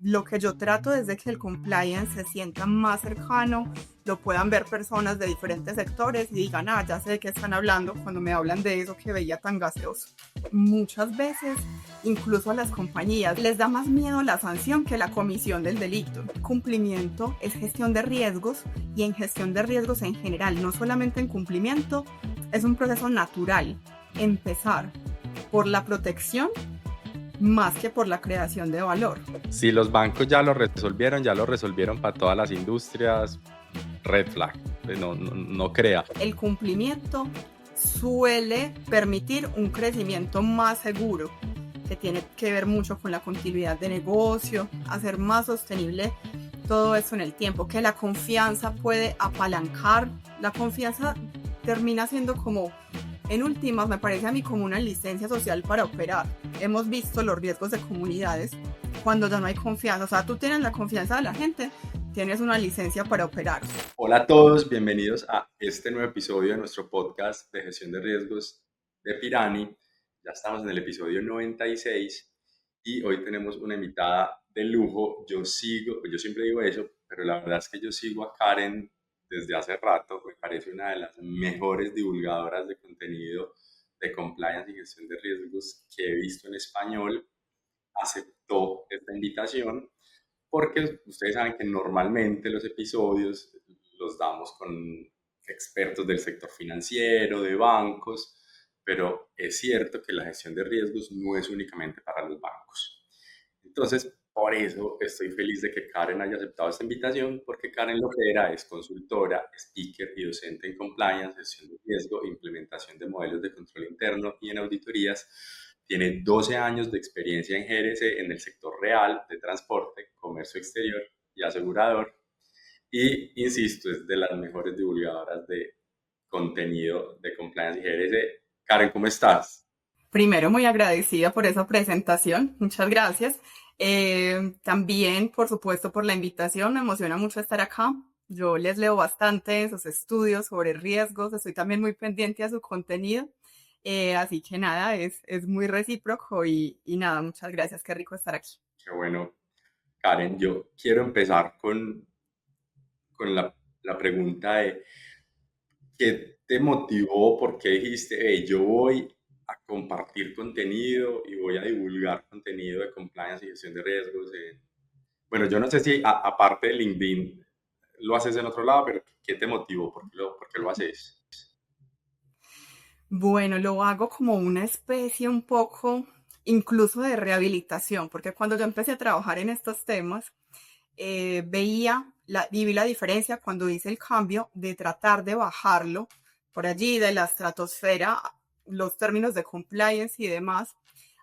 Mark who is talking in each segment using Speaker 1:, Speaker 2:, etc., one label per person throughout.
Speaker 1: Lo que yo trato es de que el compliance se sienta más cercano, lo puedan ver personas de diferentes sectores y digan, ya sé de qué están hablando cuando me hablan de eso que veía tan gaseoso. Muchas veces, incluso a las compañías, les da más miedo la sanción que la comisión del delito. Cumplimiento es gestión de riesgos y en gestión de riesgos en general, no solamente en cumplimiento, es un proceso natural. Empezar por la protección más que por la creación de valor.
Speaker 2: Si los bancos ya lo resolvieron para todas las industrias, red flag, no crea.
Speaker 1: El cumplimiento suele permitir un crecimiento más seguro, que tiene que ver mucho con la continuidad de negocio, hacer más sostenible todo eso en el tiempo, que la confianza puede apalancar. La confianza termina siendo como, en últimas, me parece a mí como una licencia social para operar. Hemos visto los riesgos de comunidades cuando ya no hay confianza. O sea, tú tienes la confianza de la gente, tienes una licencia para operar.
Speaker 2: Hola a todos, bienvenidos a este nuevo episodio de nuestro podcast de gestión de riesgos de Pirani. Ya estamos en el episodio 96 y hoy tenemos una invitada de lujo. Yo siempre digo eso, pero la verdad es que yo sigo a Karen desde hace rato. Me parece una de las mejores divulgadoras de contenido de compliance y gestión de riesgos que he visto en español. Aceptó esta invitación porque ustedes saben que normalmente los episodios los damos con expertos del sector financiero, de bancos, pero es cierto que la gestión de riesgos no es únicamente para los bancos. Entonces, por eso estoy feliz de que Karen haya aceptado esta invitación, porque Karen lo que era es consultora, speaker y docente en compliance, gestión de riesgo, implementación de modelos de control interno y en auditorías. Tiene 12 años de experiencia en GRC en el sector real de transporte, comercio exterior y asegurador. Y, insisto, es de las mejores divulgadoras de contenido de compliance y GRC. Karen, ¿cómo estás?
Speaker 1: Primero, muy agradecida por esa presentación. Muchas gracias. También, por supuesto, por la invitación. Me emociona mucho estar acá. Yo les leo bastante sus estudios sobre riesgos. Estoy también muy pendiente a su contenido. Así que nada, es muy recíproco y nada, muchas gracias. Qué rico estar aquí.
Speaker 2: Qué bueno. Karen, yo quiero empezar con la pregunta de ¿qué te motivó? ¿Por qué dijiste, hey, yo voy a compartir contenido y voy a divulgar contenido de compliance y gestión de riesgos? Bueno, yo no sé si aparte de LinkedIn lo haces en otro lado, pero ¿qué te motivó? ¿Por qué lo haces?
Speaker 1: Bueno, lo hago como una especie un poco incluso de rehabilitación, porque cuando yo empecé a trabajar en estos temas, vi la diferencia cuando hice el cambio de tratar de bajarlo por allí de la estratosfera, los términos de compliance y demás,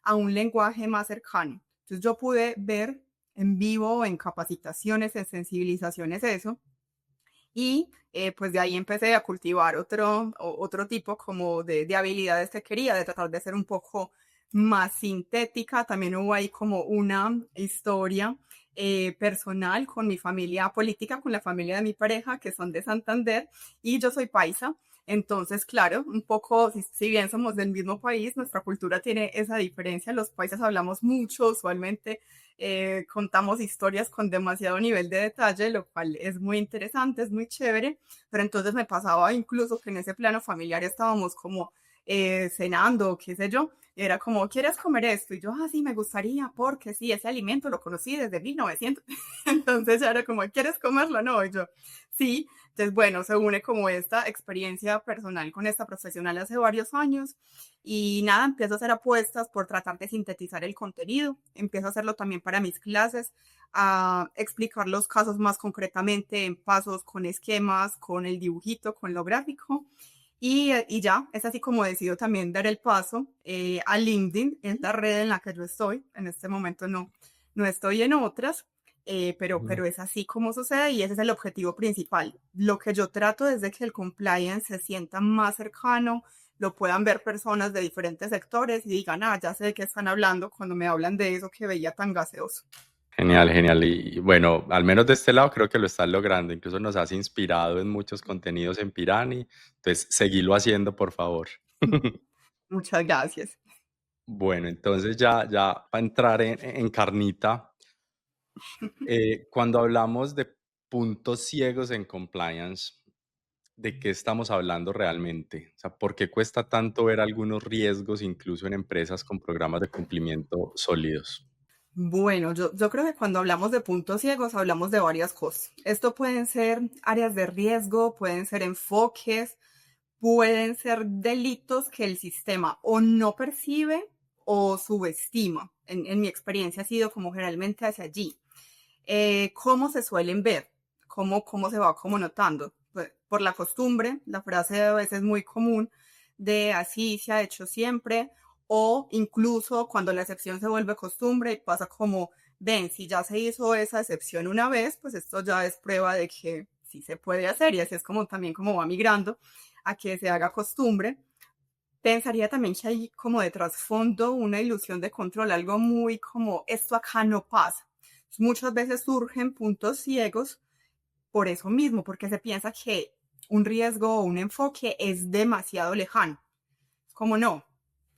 Speaker 1: a un lenguaje más cercano. Entonces yo pude ver en vivo, en capacitaciones, en sensibilizaciones eso, y pues de ahí empecé a cultivar otro tipo como de habilidades que quería, de tratar de ser un poco más sintética. También hubo ahí como una historia personal con mi familia política, con la familia de mi pareja, que son de Santander, y yo soy paisa. Entonces, claro, un poco, si bien somos del mismo país, nuestra cultura tiene esa diferencia. Los paisas hablamos mucho, usualmente contamos historias con demasiado nivel de detalle, lo cual es muy interesante, es muy chévere, pero entonces me pasaba incluso que en ese plano familiar estábamos como cenando, qué sé yo, y era como, ¿quieres comer esto? Y yo, sí, me gustaría, porque sí, ese alimento lo conocí desde 1900. Entonces ya era como, ¿quieres comerlo? No, y yo, sí. Entonces, bueno, se une como esta experiencia personal con esta profesional hace varios años y nada, empiezo a hacer apuestas por tratar de sintetizar el contenido, empiezo a hacerlo también para mis clases, a explicar los casos más concretamente en pasos, con esquemas, con el dibujito, con lo gráfico. Y ya, es así como decido también dar el paso a LinkedIn, es la red en la que yo estoy. En este momento no estoy en otras, pero es así como sucede y ese es el objetivo principal. Lo que yo trato es de que el compliance se sienta más cercano, lo puedan ver personas de diferentes sectores y digan, ya sé de qué están hablando cuando me hablan de eso que veía tan gaseoso.
Speaker 2: Genial, genial. Y bueno, al menos de este lado creo que lo estás logrando. Incluso nos has inspirado en muchos contenidos en Pirani. Entonces, seguilo haciendo, por favor.
Speaker 1: Muchas gracias.
Speaker 2: Bueno, entonces ya para entrar en carnita, Cuando hablamos de puntos ciegos en compliance, ¿de qué estamos hablando realmente? O sea, ¿por qué cuesta tanto ver algunos riesgos incluso en empresas con programas de cumplimiento sólidos?
Speaker 1: Bueno, yo creo que cuando hablamos de puntos ciegos hablamos de varias cosas. Esto pueden ser áreas de riesgo, pueden ser enfoques, pueden ser delitos que el sistema o no percibe o subestima. En mi experiencia ha sido como generalmente hacia allí. ¿Cómo se suelen ver? ¿Cómo se va como notando? Pues, por la costumbre, la frase a veces muy común de así se ha hecho siempre, o incluso cuando la excepción se vuelve costumbre y pasa como, ven, si ya se hizo esa excepción una vez, pues esto ya es prueba de que sí se puede hacer y así es como también como va migrando a que se haga costumbre. Pensaría también que hay como de trasfondo una ilusión de control, algo muy como esto acá no pasa. Muchas veces surgen puntos ciegos por eso mismo, porque se piensa que un riesgo o un enfoque es demasiado lejano. Como no,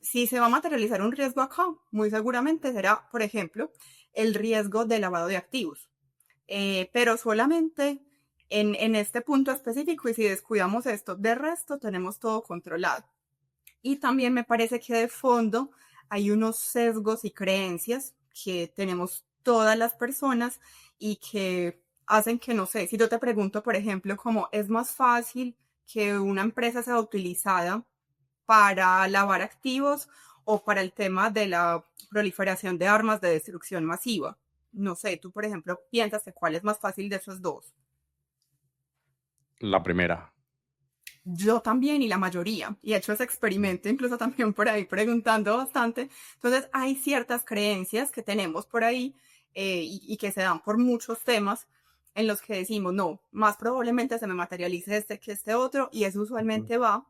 Speaker 1: si se va a materializar un riesgo acá, muy seguramente será, por ejemplo, el riesgo de lavado de activos. Pero solamente en este punto específico y si descuidamos esto, de resto tenemos todo controlado. Y también me parece que de fondo hay unos sesgos y creencias que tenemos todas las personas y que hacen que, no sé, si yo te pregunto, por ejemplo, cómo es más fácil que una empresa sea utilizada para lavar activos o para el tema de la proliferación de armas de destrucción masiva. No sé, tú, por ejemplo, piensas que cuál es más fácil de esos dos.
Speaker 2: La primera.
Speaker 1: Yo también y la mayoría. Y he hecho ese
Speaker 2: Mm.
Speaker 1: experimento incluso también por ahí preguntando bastante. Entonces hay ciertas creencias que tenemos por ahí y que se dan por muchos temas en los que decimos, no, más probablemente se me materialice este que este otro y eso
Speaker 2: Ujú.
Speaker 1: usualmente va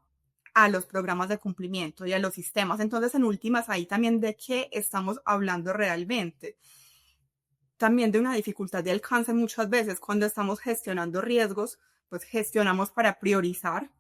Speaker 1: a los programas de cumplimiento y a los sistemas. Entonces en últimas ahí también de qué estamos hablando realmente. También de una dificultad de alcance muchas veces cuando estamos gestionando riesgos, pues gestionamos para priorizar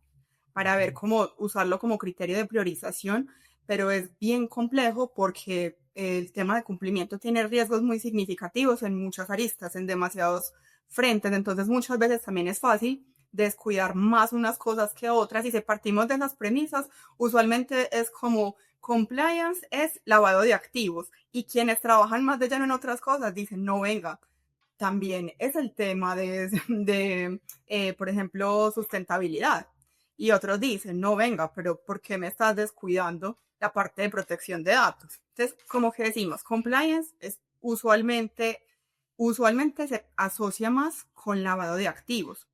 Speaker 1: para ver cómo usarlo como criterio de priorización, pero es bien complejo porque el tema de cumplimiento tiene riesgos muy significativos en muchas aristas, en demasiados frentes, entonces muchas veces también es fácil descuidar más unas cosas que otras y si partimos de las premisas, usualmente es como compliance es lavado de activos y quienes trabajan más de lleno en otras cosas dicen, no venga, también es el tema por ejemplo, sustentabilidad. Y otros dicen, no venga, pero ¿por qué me estás descuidando la parte de protección de datos? Entonces, como que decimos, compliance es usualmente se asocia más con lavado de activos.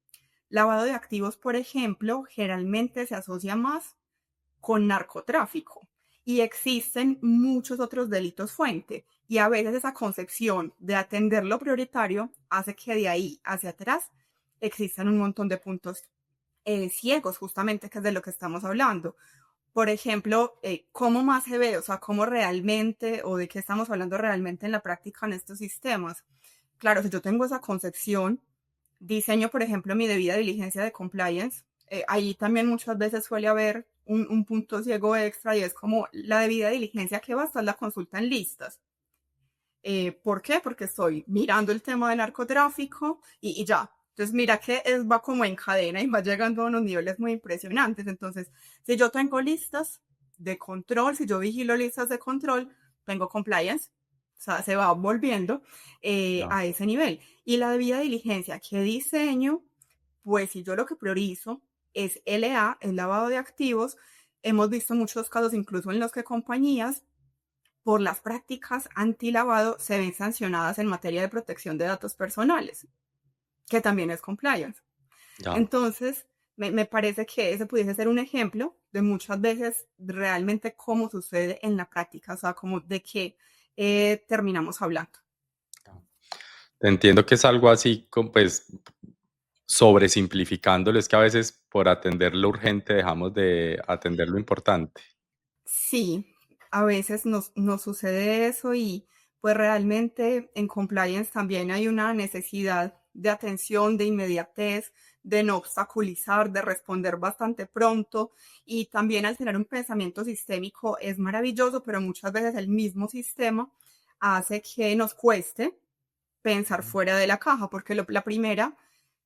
Speaker 1: Lavado de activos, por ejemplo, generalmente se asocia más con narcotráfico. Y existen muchos otros delitos fuente. Y a veces esa concepción de atender lo prioritario hace que de ahí hacia atrás existan un montón de puntos ciegos, justamente, que es de lo que estamos hablando. Por ejemplo, ¿cómo más se ve? O sea, ¿cómo realmente o de qué estamos hablando realmente en la práctica en estos sistemas? Claro, si yo tengo esa concepción, diseño, por ejemplo, mi debida diligencia de compliance, ahí también muchas veces suele haber un punto ciego extra y es como la debida diligencia que basta es la consulta en listas. ¿Por qué? Porque estoy mirando el tema del narcotráfico y ya. Entonces, mira que va como en cadena y va llegando a unos niveles muy impresionantes. Entonces, si yo tengo listas de control, si yo vigilo listas de control, tengo compliance. O sea, se va volviendo
Speaker 2: Ya.
Speaker 1: a ese nivel. Y la debida diligencia que diseño, pues si yo lo que priorizo es LA, el lavado de activos, hemos visto muchos casos incluso en los que compañías por las prácticas antilavado se ven sancionadas en materia de protección de datos personales, que también es compliance.
Speaker 2: Ya.
Speaker 1: Entonces, me parece que ese pudiese ser un ejemplo de muchas veces realmente cómo sucede en la práctica, o sea, como de qué terminamos hablando.
Speaker 2: Entiendo que es algo así, pues, sobresimplificándolo, es que a veces por atender lo urgente dejamos de atender lo importante.
Speaker 1: Sí, a veces nos sucede eso y pues realmente en compliance también hay una necesidad de atención, de inmediatez, de no obstaculizar, de responder bastante pronto y también al tener un pensamiento sistémico es maravilloso, pero muchas veces el mismo sistema hace que nos cueste pensar fuera de la caja, porque la primera,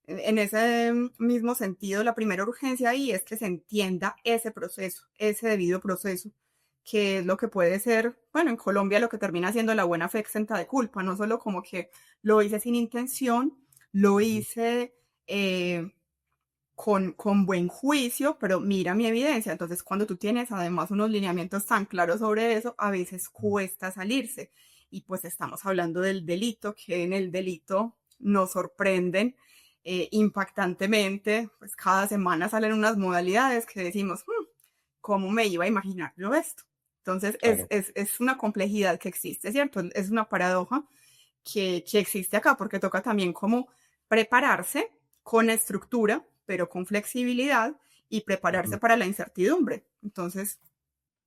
Speaker 1: en ese mismo sentido, la primera urgencia ahí es que se entienda ese proceso, ese debido proceso, que es lo que puede ser, bueno, en Colombia lo que termina siendo la buena fe exenta de culpa, no solo como que lo hice sin intención, lo hice con buen juicio, pero mira mi evidencia. Entonces, cuando tú tienes además unos lineamientos tan claros sobre eso, a veces cuesta salirse. Y pues estamos hablando del delito, que en el delito nos sorprenden impactantemente, pues cada semana salen unas modalidades que decimos, ¿cómo me iba a imaginar yo esto? Entonces,
Speaker 2: Claro.
Speaker 1: es una complejidad que existe, ¿cierto? Es una paradoja que existe acá, porque toca también como prepararse con estructura, pero con flexibilidad y prepararse
Speaker 2: Ujú.
Speaker 1: para la incertidumbre. Entonces,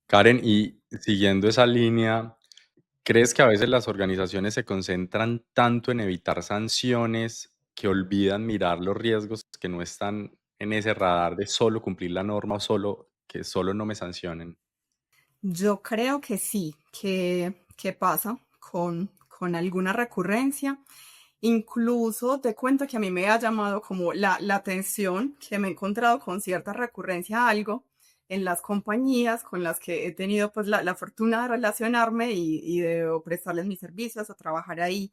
Speaker 2: Karen, y siguiendo esa línea, ¿crees que a veces las organizaciones se concentran tanto en evitar sanciones que olvidan mirar los riesgos que no están en ese radar de solo cumplir la norma o solo que solo no me sancionen?
Speaker 1: yo creo que sí, que pasa con alguna recurrencia. Incluso te cuento que a mí me ha llamado como la atención que me he encontrado con cierta recurrencia a algo en las compañías con las que he tenido pues la fortuna de relacionarme y de o prestarles mis servicios o trabajar ahí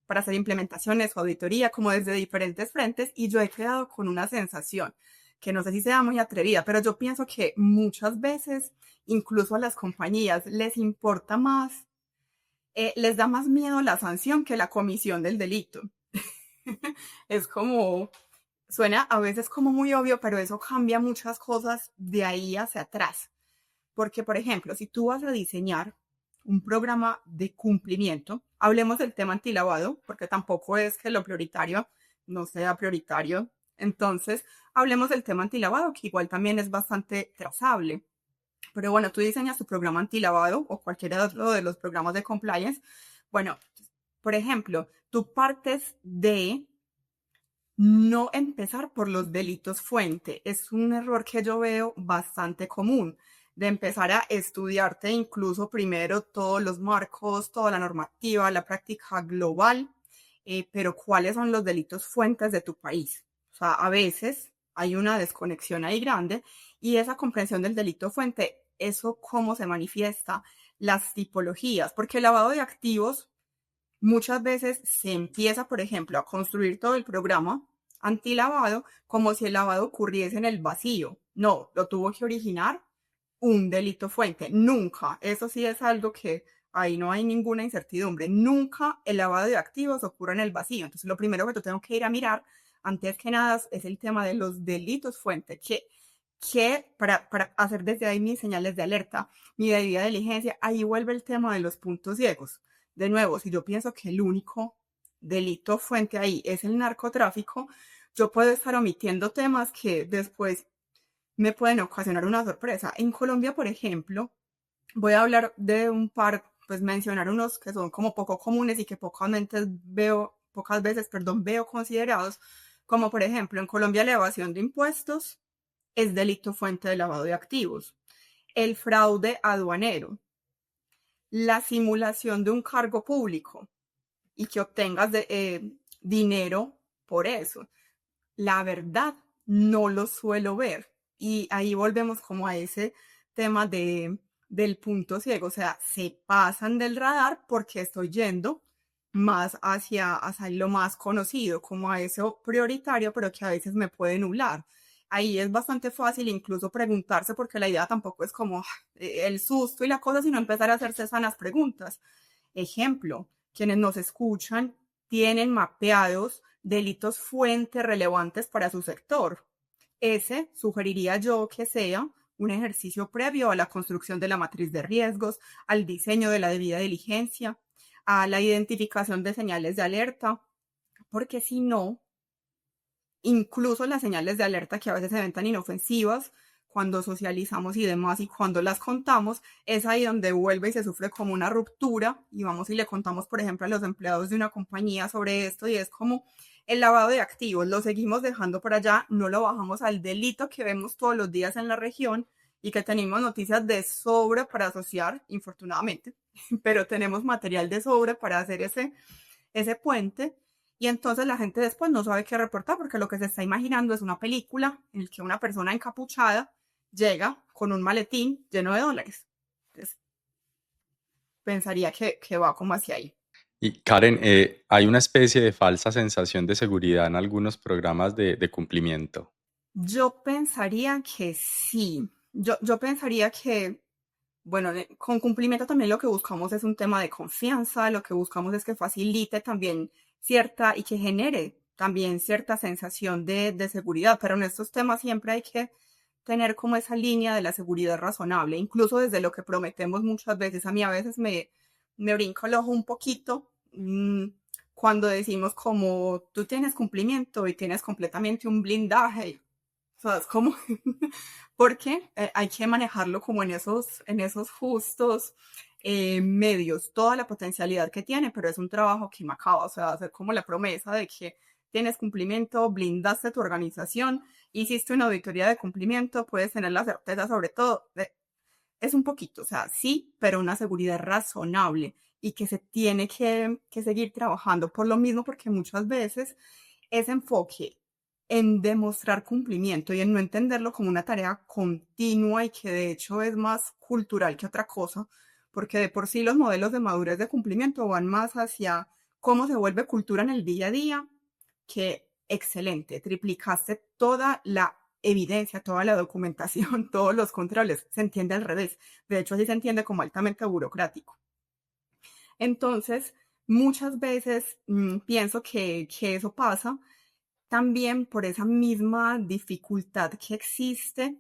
Speaker 1: para hacer implementaciones o auditoría como desde diferentes frentes y yo he quedado con una sensación que no sé si sea muy atrevida, pero yo pienso que muchas veces incluso a las compañías les importa más les da más miedo la sanción que la comisión del delito. Es como, suena a veces como muy obvio, pero eso cambia muchas cosas de ahí hacia atrás. Porque, por ejemplo, si tú vas a diseñar un programa de cumplimiento, hablemos del tema antilavado, porque tampoco es que lo prioritario no sea prioritario. Entonces, hablemos del tema antilavado, que igual también es bastante trazable. Pero bueno, tú diseñas tu programa antilavado o cualquiera de los programas de compliance. Bueno, por ejemplo, tú partes de no empezar por los delitos fuente. Es un error que yo veo bastante común, de empezar a estudiarte incluso primero todos los marcos, toda la normativa, la práctica global, pero cuáles son los delitos fuentes de tu país. O sea, a veces hay una desconexión ahí grande y esa comprensión del delito fuente, eso cómo se manifiesta, las tipologías, porque el lavado de activos muchas veces se empieza, por ejemplo, a construir todo el programa antilavado como si el lavado ocurriese en el vacío. No, lo tuvo que originar un delito fuente. Nunca, eso sí es algo que ahí no hay ninguna incertidumbre. Nunca el lavado de activos ocurre en el vacío. Entonces, lo primero que yo tengo que ir a mirar, antes que nada, es el tema de los delitos fuente, que para hacer desde ahí mis señales de alerta, mi debida diligencia, ahí vuelve el tema de los puntos ciegos. De nuevo, si yo pienso que el único delito fuente ahí es el narcotráfico, yo puedo estar omitiendo temas que después me pueden ocasionar una sorpresa. En Colombia, por ejemplo, voy a hablar de un par, pues mencionar unos que son como poco comunes y que pocas veces, perdón, veo considerados, como por ejemplo en Colombia la evasión de impuestos es delito fuente de lavado de activos, el fraude aduanero, la simulación de un cargo público y que obtengas dinero por eso. La verdad, no lo suelo ver. Y ahí volvemos como a ese tema del punto ciego. O sea, se pasan del radar porque estoy yendo más hacia lo más conocido, como a eso prioritario, pero que a veces me puede nublar. Ahí es bastante fácil incluso preguntarse porque la idea tampoco es como el susto y la cosa, sino empezar a hacerse sanas preguntas. Ejemplo, quienes nos escuchan tienen mapeados delitos fuentes relevantes para su sector. Ese sugeriría yo que sea un ejercicio previo a la construcción de la matriz de riesgos, al diseño de la debida diligencia, a la identificación de señales de alerta, porque si no, incluso las señales de alerta que a veces se ven tan inofensivas cuando socializamos y demás y cuando las contamos, es ahí donde vuelve y se sufre como una ruptura y vamos y le contamos, por ejemplo, a los empleados de una compañía sobre esto y es como el lavado de activos, lo seguimos dejando por allá, no lo bajamos al delito que vemos todos los días en la región y que tenemos noticias de sobra para asociar, infortunadamente, pero tenemos material de sobra para hacer ese puente. Y entonces la gente después no sabe qué reportar porque lo que se está imaginando es una película en la que una persona encapuchada llega con un maletín lleno de dólares. Entonces, pensaría que va como hacia ahí.
Speaker 2: Y Karen, hay una especie de falsa sensación de seguridad en algunos programas de cumplimiento.
Speaker 1: Yo pensaría que sí. Yo pensaría que, bueno, con cumplimiento también lo que buscamos es un tema de confianza, lo que buscamos es que facilite también cierta y que genere también cierta sensación de seguridad, pero en estos temas siempre hay que tener como esa línea de la seguridad razonable, incluso desde lo que prometemos muchas veces. A mí a veces me brinca el ojo un poquito cuando decimos como tú tienes cumplimiento y tienes completamente un blindaje. O sea, es como, porque hay que manejarlo como en esos justos medios, toda la potencialidad que tiene, pero es un trabajo que me acaba, o sea, hacer como la promesa de que tienes cumplimiento, blindaste tu organización, hiciste una auditoría de cumplimiento, puedes tener la certeza sobre todo, es un poquito, o sea, sí, pero una seguridad razonable y que se tiene que seguir trabajando por lo mismo, porque muchas veces ese enfoque en demostrar cumplimiento y en no entenderlo como una tarea continua y que de hecho es más cultural que otra cosa, porque de por sí los modelos de madurez de cumplimiento van más hacia cómo se vuelve cultura en el día a día, que excelente, triplicaste toda la evidencia, toda la documentación, todos los controles, se entiende al revés, de hecho así se entiende como altamente burocrático. Entonces, muchas veces pienso que eso pasa también por esa misma dificultad que existe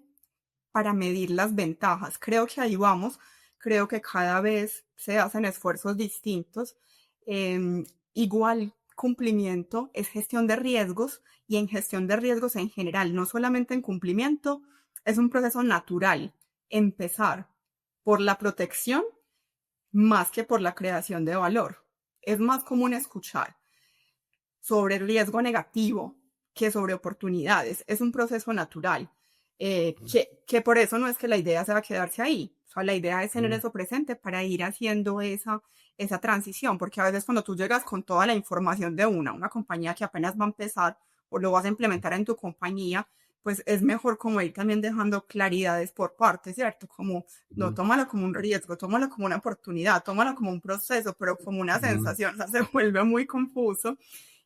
Speaker 1: para medir las ventajas. Creo que ahí vamos, creo que cada vez se hacen esfuerzos distintos. Igual cumplimiento es gestión de riesgos y en gestión de riesgos en general, no solamente en cumplimiento, es un proceso natural empezar por la protección más que por la creación de valor. Es más común escuchar sobre riesgo negativo que sobre oportunidades. Es un proceso natural, que por eso no es que la idea sea quedarse ahí. O sea, la idea es tener eso presente para ir haciendo esa transición, porque a veces cuando tú llegas con toda la información de una compañía que apenas va a empezar o lo vas a implementar en tu compañía, pues es mejor como ir también dejando claridades por parte, ¿cierto? Como, no, tómalo como un riesgo, tómalo como una oportunidad, tómalo como un proceso, pero como una
Speaker 2: Ujú.
Speaker 1: sensación, o sea, se vuelve muy confuso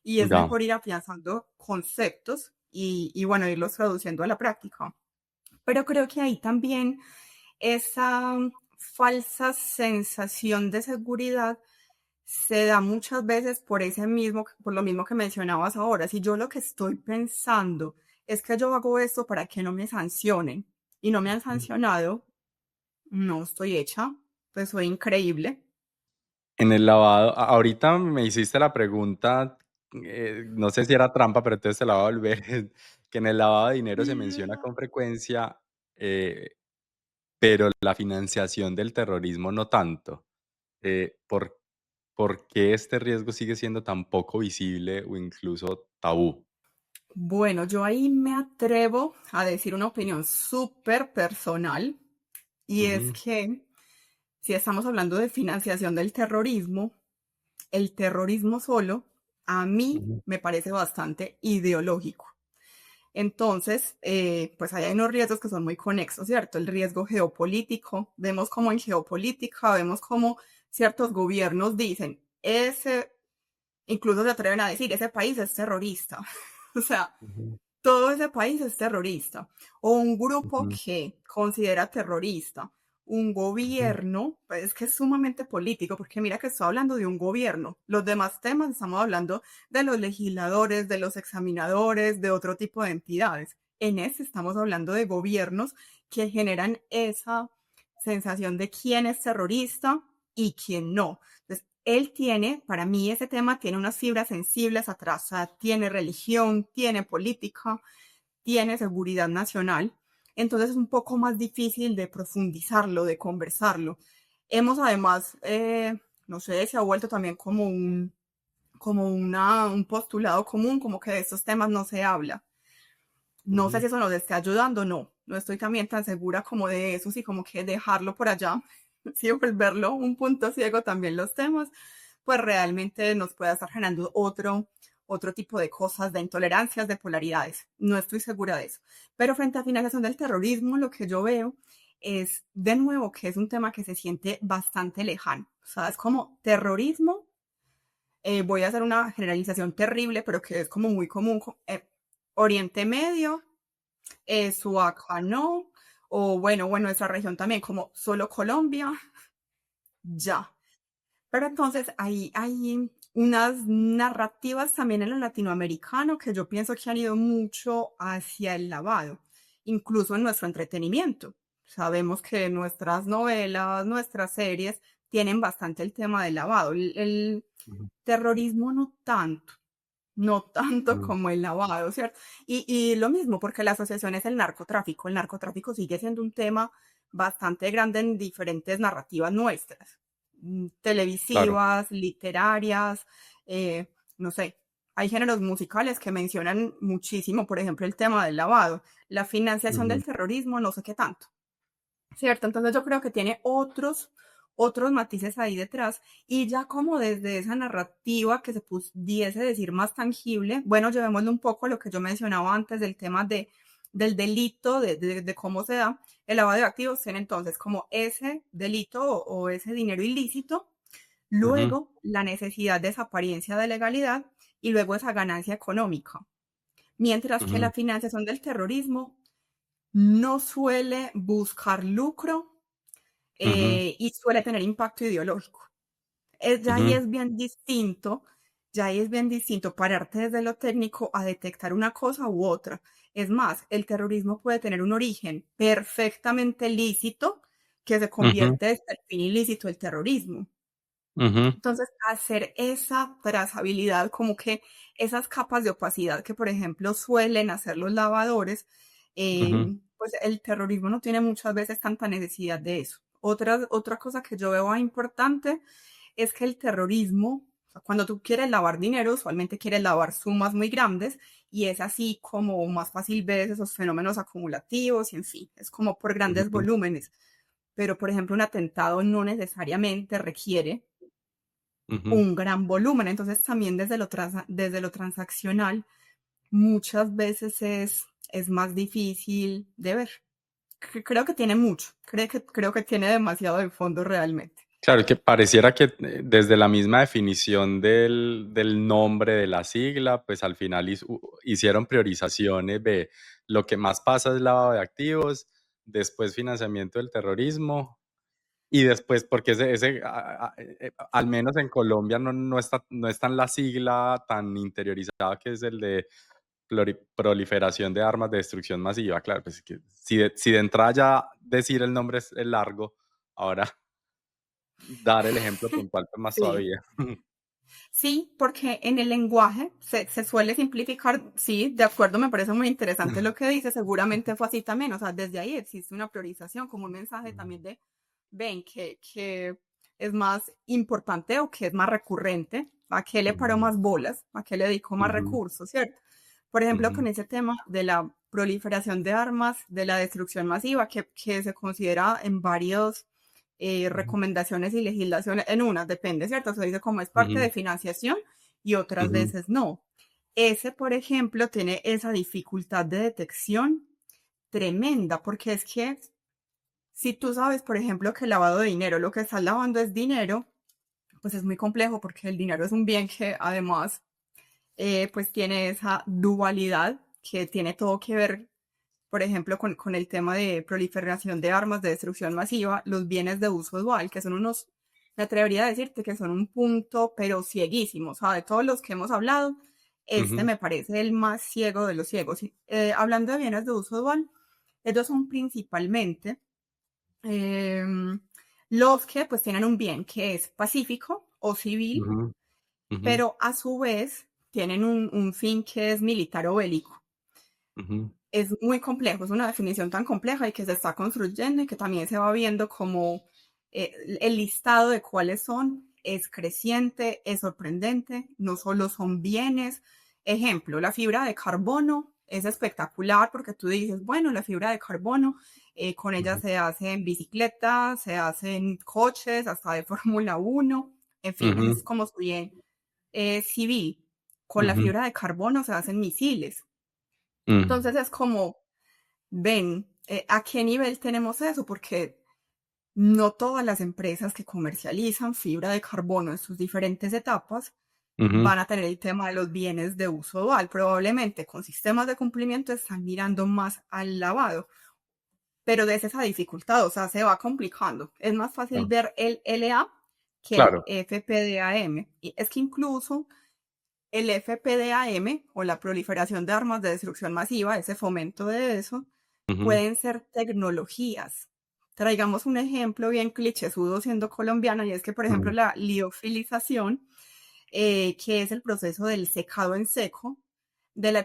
Speaker 1: y es
Speaker 2: Ya.
Speaker 1: mejor ir afianzando conceptos y bueno, irlos traduciendo a la práctica. Pero creo que ahí también esa falsa sensación de seguridad se da muchas veces por lo mismo que mencionabas ahora. Si yo lo que estoy pensando es que yo hago esto para que no me sancionen y no me han sancionado, no estoy hecha, pues soy increíble.
Speaker 2: En el lavado, ahorita me hiciste la pregunta, no sé si era trampa, pero entonces te la voy a volver, que en el lavado de dinero se menciona con frecuencia, eh, pero la financiación del terrorismo no tanto. ¿Por qué este riesgo sigue siendo tan poco visible o incluso tabú?
Speaker 1: Bueno, yo ahí me atrevo a decir una opinión súper personal y es
Speaker 2: Ujú,
Speaker 1: que si estamos hablando de financiación del terrorismo, el terrorismo solo a mí
Speaker 2: ujú,
Speaker 1: me parece bastante ideológico. Entonces, pues ahí hay unos riesgos que son muy conexos, ¿cierto? El riesgo geopolítico, vemos como en geopolítica, vemos como ciertos gobiernos dicen, incluso se atreven a decir, ese país es terrorista. O sea,
Speaker 2: ujú,
Speaker 1: todo ese país es terrorista, o un grupo
Speaker 2: ujú,
Speaker 1: que considera terrorista, un
Speaker 2: ujú,
Speaker 1: gobierno, pues es que es sumamente político, porque mira que estoy hablando de un gobierno. Los demás temas estamos hablando de los legisladores, de los examinadores, de otro tipo de entidades. En este estamos hablando de gobiernos que generan esa sensación de quién es terrorista y quién no. Entonces, él tiene, para mí ese tema tiene unas fibras sensibles atrás, o sea, tiene religión, tiene política, tiene seguridad nacional, entonces es un poco más difícil de profundizarlo, de conversarlo. Hemos además, no sé, se ha vuelto también como un postulado común, como que de estos temas no se habla. No sé
Speaker 2: ujú.
Speaker 1: si eso nos esté ayudando o no, no estoy también tan segura como de eso, sí, como que dejarlo por allá, sí, volverlo un punto ciego también los temas, pues realmente nos puede estar generando otro tipo de cosas, de intolerancias, de polaridades. No estoy segura de eso. Pero frente a financiación del terrorismo, lo que yo veo es, de nuevo, que es un tema que se siente bastante lejano. O sea, es como terrorismo, voy a hacer una generalización terrible, pero que es como muy común. Oriente Medio, Suaca no, o bueno, nuestra región también, como solo Colombia, ya. Pero entonces hay unas narrativas también en lo latinoamericano que yo pienso que han ido mucho hacia el lavado, incluso en nuestro entretenimiento. Sabemos que nuestras novelas, nuestras series tienen bastante el tema del lavado. El
Speaker 2: Ujú,
Speaker 1: terrorismo no tanto
Speaker 2: ujú,
Speaker 1: como el lavado, ¿cierto? Y lo mismo, porque la asociación es el narcotráfico. El narcotráfico sigue siendo un tema bastante grande en diferentes narrativas nuestras,
Speaker 2: claro.
Speaker 1: televisivas, literarias, no sé. Hay géneros musicales que mencionan muchísimo, por ejemplo, el tema del lavado, la financiación
Speaker 2: Ujú,
Speaker 1: del terrorismo, no sé qué tanto. ¿Cierto? Entonces yo creo que tiene otros matices ahí detrás y ya como desde esa narrativa que se pudiese decir más tangible, bueno, llevémoslo un poco a lo que yo mencionaba antes del tema del delito, de cómo se da el lavado de activos, tiene entonces como ese delito o ese dinero ilícito,
Speaker 2: ujú,
Speaker 1: luego la necesidad de esa apariencia de legalidad y luego esa ganancia económica. Mientras que
Speaker 2: ujú,
Speaker 1: la financiación del terrorismo no suele buscar lucro
Speaker 2: ujú,
Speaker 1: y suele tener impacto ideológico. Ya ahí
Speaker 2: ujú,
Speaker 1: es bien distinto, ya ahí es bien distinto pararte desde lo técnico a detectar una cosa u otra. Es más, el terrorismo puede tener un origen perfectamente lícito que se
Speaker 2: ujú,
Speaker 1: convierte en el fin ilícito del terrorismo.
Speaker 2: ujú,
Speaker 1: Entonces, hacer esa trazabilidad, como que esas capas de opacidad que, por ejemplo, suelen hacer los lavadores,
Speaker 2: ujú,
Speaker 1: pues el terrorismo no tiene muchas veces tanta necesidad de eso. Otra cosa que yo veo importante es que el terrorismo, o sea, cuando tú quieres lavar dinero, usualmente quieres lavar sumas muy grandes y es así como más fácil ves esos fenómenos acumulativos y en fin, es como por grandes
Speaker 2: ujú,
Speaker 1: volúmenes. Pero, por ejemplo, un atentado no necesariamente requiere
Speaker 2: ujú.
Speaker 1: un gran volumen. Entonces, también desde lo transaccional, muchas veces es más difícil de ver. Creo que tiene mucho, creo que tiene demasiado de fondo realmente.
Speaker 2: Claro, que pareciera que desde la misma definición del nombre de la sigla, pues al final hicieron priorizaciones de lo que más pasa es lavado de activos, después financiamiento del terrorismo y después, porque al menos en Colombia no está en la sigla tan interiorizada que es el de proliferación de armas de destrucción masiva. Claro, pues que si de entrada ya decir el nombre es largo, ahora dar el ejemplo puntual, pues más
Speaker 1: Sí,
Speaker 2: todavía.
Speaker 1: sí, porque en el lenguaje se suele simplificar, sí, de acuerdo, me parece muy interesante lo que dice, seguramente fue así también, o sea, desde ahí existe una priorización, como un mensaje también de, ven, que es más importante o que es más recurrente, a qué le paró
Speaker 2: Ujú,
Speaker 1: más bolas, a qué le dedicó más
Speaker 2: ujú,
Speaker 1: recursos, ¿cierto? Por ejemplo,
Speaker 2: ujú,
Speaker 1: con ese tema de la proliferación de armas, de la destrucción masiva, que se considera en varios
Speaker 2: ujú,
Speaker 1: recomendaciones y legislaciones, en unas depende, ¿cierto? Se dice como es parte
Speaker 2: ujú,
Speaker 1: de financiación y otras
Speaker 2: ujú,
Speaker 1: veces no. Ese, por ejemplo, tiene esa dificultad de detección tremenda, porque es que si tú sabes, por ejemplo, que el lavado de dinero, lo que estás lavando es dinero, pues es muy complejo porque el dinero es un bien que además pues tiene esa dualidad que tiene todo que ver, por ejemplo, con el tema de proliferación de armas de destrucción masiva, los bienes de uso dual, que son unos, me atrevería a decirte que son un punto, pero cieguísimo. O sea, de todos los que hemos hablado, este
Speaker 2: ujú,
Speaker 1: me parece el más ciego de los ciegos. Hablando de bienes de uso dual, ellos son principalmente eh, los que pues tienen un bien que es pacífico o civil,
Speaker 2: ujú, ujú,
Speaker 1: pero a su vez tienen un fin que es militar o bélico.
Speaker 2: ujú,
Speaker 1: Es muy complejo, es una definición tan compleja y que se está construyendo y que también se va viendo como el listado de cuáles son, es creciente, es sorprendente, no solo son bienes. Ejemplo, la fibra de carbono es espectacular porque tú dices, bueno, la fibra de carbono, con ella
Speaker 2: Ujú,
Speaker 1: se hacen bicicletas, se hacen coches, hasta de Fórmula 1, en fin, ese es
Speaker 2: ujú,
Speaker 1: como su bien civil. Con la
Speaker 2: ujú,
Speaker 1: fibra de carbono se hacen misiles.
Speaker 2: mm,
Speaker 1: Entonces es como, ven, ¿a qué nivel tenemos eso? Porque no todas las empresas que comercializan fibra de carbono en sus diferentes etapas
Speaker 2: ujú,
Speaker 1: van a tener el tema de los bienes de uso dual. Probablemente con sistemas de cumplimiento están mirando más al lavado, pero es esa dificultad, o sea, se va complicando. Es más fácil
Speaker 2: ah,
Speaker 1: ver el LA que el
Speaker 2: claro.
Speaker 1: FPDAM. Y es que incluso el FPDAM o la proliferación de armas de destrucción masiva, ese fomento de eso,
Speaker 2: Ujú,
Speaker 1: pueden ser tecnologías. Traigamos un ejemplo bien clichésudo siendo colombiana y es que, por ejemplo,
Speaker 2: ujú,
Speaker 1: la liofilización, que es el proceso del secado en seco,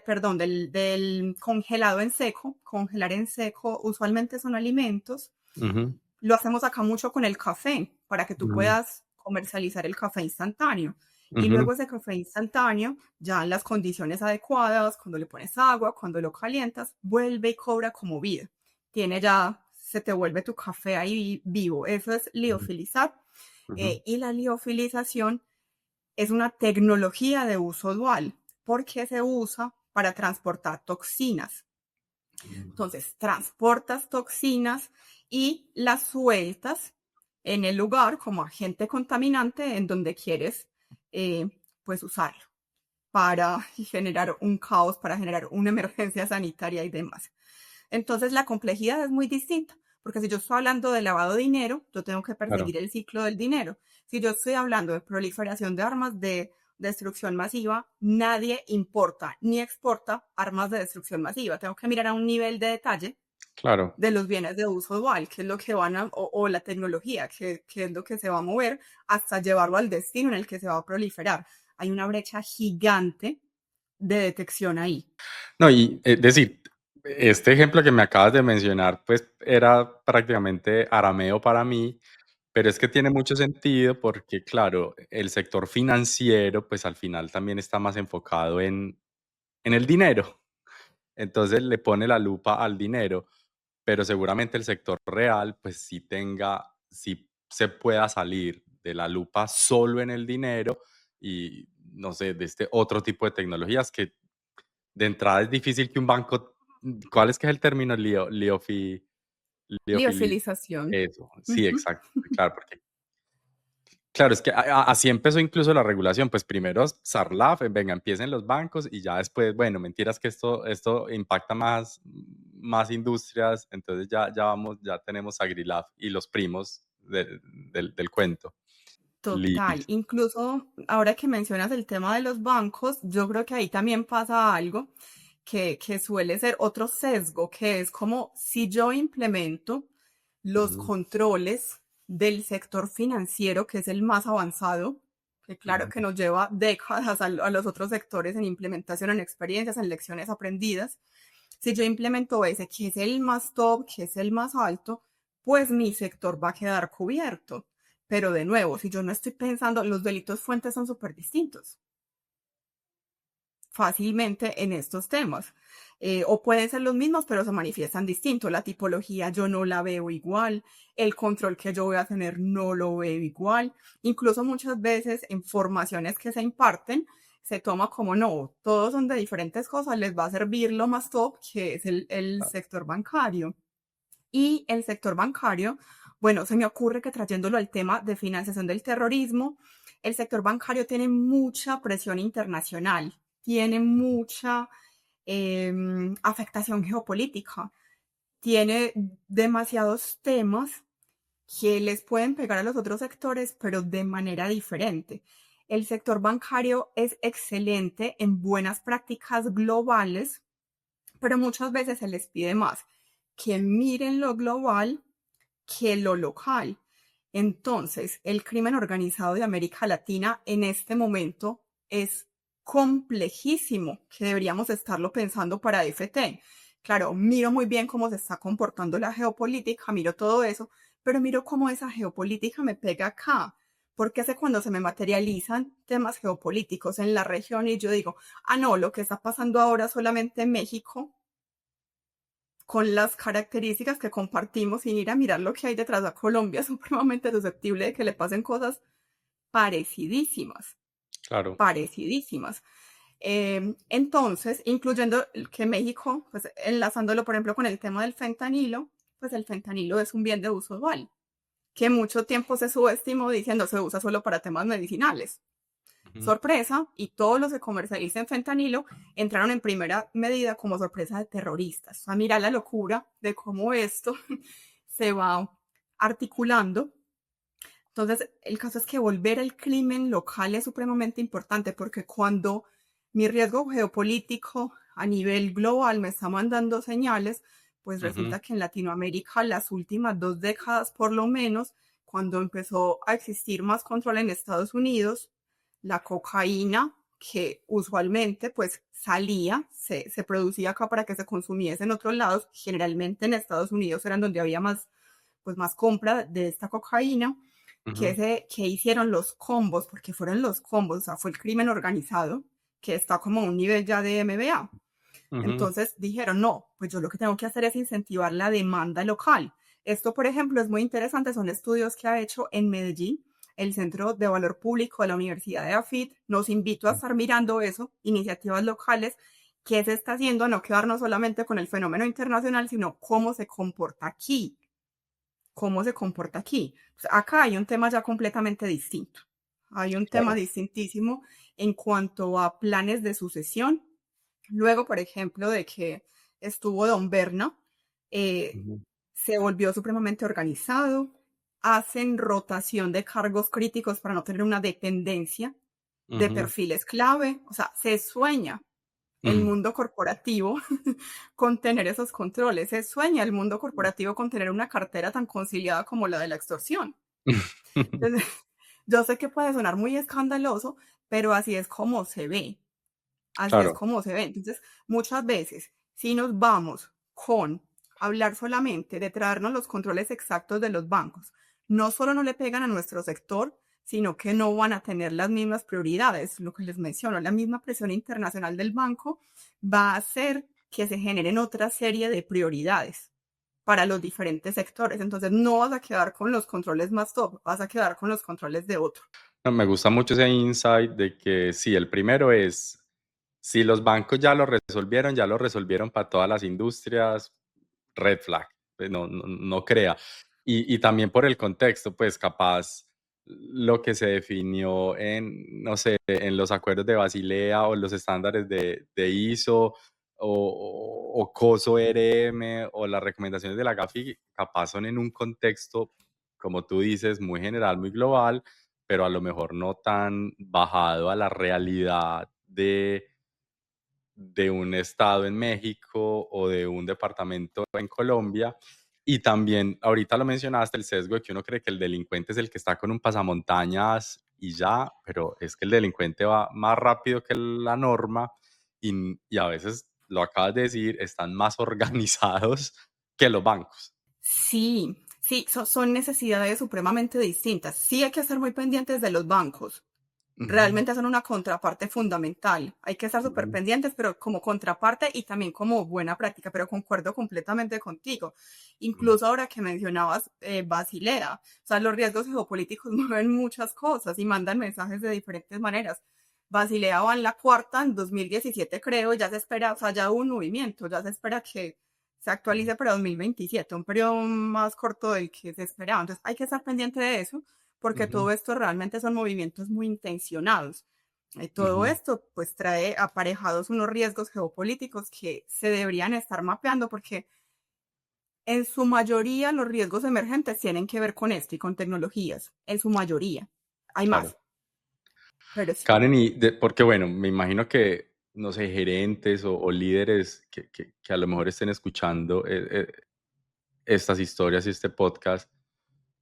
Speaker 1: perdón, del congelado en seco. Congelar en seco usualmente son alimentos.
Speaker 2: ujú,
Speaker 1: Lo hacemos acá mucho con el café, para que tú
Speaker 2: ujú,
Speaker 1: puedas comercializar el café instantáneo. Y
Speaker 2: ujú,
Speaker 1: luego ese café instantáneo, ya en las condiciones adecuadas, cuando le pones agua, cuando lo calientas, vuelve y cobra como vida. Tiene ya, se te vuelve tu café ahí vivo. Eso es
Speaker 2: ujú,
Speaker 1: liofilizar.
Speaker 2: ujú,
Speaker 1: Y la liofilización es una tecnología de uso dual porque se usa para transportar toxinas. Entonces, transportas toxinas y las sueltas en el lugar como agente contaminante en donde quieres eh, pues usarlo para generar un caos, para generar una emergencia sanitaria y demás. Entonces, la complejidad es muy distinta, porque si yo estoy hablando de lavado de dinero, yo tengo que
Speaker 2: claro.
Speaker 1: perseguir el ciclo del dinero. Si yo estoy hablando de proliferación de armas de destrucción masiva, nadie importa ni exporta armas de destrucción masiva. Tengo que mirar a un nivel de detalle
Speaker 2: Claro.
Speaker 1: de los bienes de uso dual, que es lo que van a, o la tecnología, que es lo que se va a mover hasta llevarlo al destino en el que se va a proliferar. Hay una brecha gigante de detección ahí.
Speaker 2: No, y es decir, este ejemplo que me acabas de mencionar, pues era prácticamente arameo para mí, pero es que tiene mucho sentido porque, claro, el sector financiero, pues al final también está más enfocado en el dinero. Entonces le pone la lupa al dinero, pero seguramente el sector real, pues sí se pueda salir de la lupa solo en el dinero y, no sé, de este otro tipo de tecnologías que de entrada es difícil que un banco, ¿cuál es que es el término? Liofili
Speaker 1: Liofilización.
Speaker 2: eso, sí,
Speaker 1: Ujú.
Speaker 2: exacto, claro, porque claro, es que así empezó incluso la regulación, pues primero Sarlaf, venga, empiecen los bancos y ya después, bueno, mentiras que esto impacta más industrias, entonces ya vamos, ya tenemos Agrilaf y los primos del cuento.
Speaker 1: Total.
Speaker 2: Listo.
Speaker 1: Incluso ahora que mencionas el tema de los bancos, yo creo que ahí también pasa algo que suele ser otro sesgo, que es como si yo implemento los
Speaker 2: Ujú,
Speaker 1: controles del sector financiero, que es el más avanzado, que claro
Speaker 2: ujú,
Speaker 1: que nos lleva décadas a los otros sectores en implementación, en experiencias, en lecciones aprendidas. Si yo implemento ese, que es el más top, que es el más alto, pues mi sector va a quedar cubierto. Pero de nuevo, si yo no estoy pensando, los delitos fuentes son súper distintos fácilmente en estos temas. O pueden ser los mismos, pero se manifiestan distintos. La tipología yo no la veo igual, el control que yo voy a tener no lo veo igual. Incluso muchas veces en formaciones que se imparten, se toma como no, todos son de diferentes cosas, les va a servir lo más top, que es el
Speaker 2: claro,
Speaker 1: sector bancario. Y el sector bancario, bueno, se me ocurre que trayéndolo al tema de financiación del terrorismo, el sector bancario tiene mucha presión internacional, tiene mucha afectación geopolítica, tiene demasiados temas que les pueden pegar a los otros sectores, pero de manera diferente. El sector bancario es excelente en buenas prácticas globales, pero muchas veces se les pide más que miren lo global que lo local. Entonces, el crimen organizado de América Latina en este momento es complejísimo, que deberíamos estarlo pensando para FT. Claro, miro muy bien cómo se está comportando la geopolítica, miro todo eso, pero miro cómo esa geopolítica me pega acá, porque sé cuando se me materializan temas geopolíticos en la región y yo digo, ah, no, lo que está pasando ahora solamente en México, con las características que compartimos, sin ir a mirar lo que hay detrás de Colombia, es supremamente susceptible de que le pasen cosas parecidísimas,
Speaker 2: Claro.
Speaker 1: parecidísimas. Entonces, incluyendo que México, pues enlazándolo, por ejemplo, con el tema del fentanilo, pues el fentanilo es un bien de uso dual, que mucho tiempo se subestimó diciendo se usa solo para temas medicinales.
Speaker 2: Ujú.
Speaker 1: Sorpresa, y todos los que comercializan fentanilo entraron en primera medida como sorpresa de terroristas. O sea, mira la locura de cómo esto se va articulando. Entonces, el caso es que volver al crimen local es supremamente importante porque cuando mi riesgo geopolítico a nivel global me está mandando señales, pues
Speaker 2: Ujú.
Speaker 1: resulta que en Latinoamérica las últimas 2 décadas por lo menos, cuando empezó a existir más control en Estados Unidos, la cocaína que usualmente pues salía, se producía acá para que se consumiese en otros lados, generalmente en Estados Unidos eran donde había más, pues más compra de esta cocaína,
Speaker 2: Ujú.
Speaker 1: que hicieron los combos, porque fueron los combos, o sea, fue el crimen organizado, que está como a un nivel ya de MBA.
Speaker 2: Ujú.
Speaker 1: Entonces dijeron, no, pues yo lo que tengo que hacer es incentivar la demanda local. Esto, por ejemplo, es muy interesante, son estudios que ha hecho en Medellín el Centro de Valor Público de la Universidad de AFIT. Nos invito a estar mirando eso, iniciativas locales, qué se está haciendo, a no quedarnos solamente con el fenómeno internacional, sino cómo se comporta aquí, cómo se comporta aquí. Pues acá hay un tema ya completamente distinto. Hay un tema
Speaker 2: Claro.
Speaker 1: distintísimo en cuanto a planes de sucesión. Luego, por ejemplo, de que estuvo Don Berna, eh,
Speaker 2: Ujú.
Speaker 1: se volvió supremamente organizado, hacen rotación de cargos críticos para no tener una dependencia de
Speaker 2: Ujú.
Speaker 1: perfiles clave, o sea, se sueña el
Speaker 2: Ujú.
Speaker 1: mundo corporativo con tener esos controles. Se sueña el mundo corporativo con tener una cartera tan conciliada como la de la extorsión. Entonces, yo sé que puede sonar muy escandaloso, pero así es como se ve. Así es
Speaker 2: Claro.
Speaker 1: como se ve. Entonces, muchas veces, si nos vamos con hablar solamente de traernos los controles exactos de los bancos, no solo no le pegan a nuestro sector, sino que no van a tener las mismas prioridades. Lo que les menciono, la misma presión internacional del banco va a hacer que se generen otra serie de prioridades para los diferentes sectores. Entonces, no vas a quedar con los controles más top, vas a quedar con los controles de otro.
Speaker 2: No, me gusta mucho ese insight de que sí, el primero es, si los bancos ya lo resolvieron para todas las industrias, red flag, pues no crea. Y también por el contexto, pues capaz lo que se definió en, no sé, en los acuerdos de Basilea o los estándares de ISO o COSO RM o las recomendaciones de la GAFI, capaz son en un contexto, como tú dices, muy general, muy global, pero a lo mejor no tan bajado a la realidad de un estado en México o de un departamento en Colombia. Y también, ahorita lo mencionaste, el sesgo de que uno cree que el delincuente es el que está con un pasamontañas y ya, pero es que el delincuente va más rápido que la norma y a veces, lo acabas de decir, están más organizados que los bancos.
Speaker 1: Sí, sí, son necesidades supremamente distintas. Sí hay que estar muy pendientes de los bancos.
Speaker 2: Ujú.
Speaker 1: Realmente son una contraparte fundamental. Hay que estar súper
Speaker 2: Ujú.
Speaker 1: pendientes, pero como contraparte y también como buena práctica, pero concuerdo completamente contigo.
Speaker 2: Ujú.
Speaker 1: Incluso ahora que mencionabas Basilea, o sea, los riesgos geopolíticos mueven muchas cosas y mandan mensajes de diferentes maneras. Basilea va en la cuarta, en 2017 creo, ya se espera, o sea, ya hubo un movimiento, ya se espera que se actualice para 2027, un periodo más corto del que se esperaba. Entonces hay que estar pendiente de eso porque
Speaker 2: Ujú.
Speaker 1: todo esto realmente son movimientos muy intencionados. Todo
Speaker 2: Ujú.
Speaker 1: esto pues trae aparejados unos riesgos geopolíticos que se deberían estar mapeando porque en su mayoría los riesgos emergentes tienen que ver con esto y con tecnologías, en su mayoría. Hay
Speaker 2: Claro.
Speaker 1: más, pero sí.
Speaker 2: Karen, porque bueno, me imagino que, no sé, gerentes o líderes que a lo mejor estén escuchando estas historias y este podcast,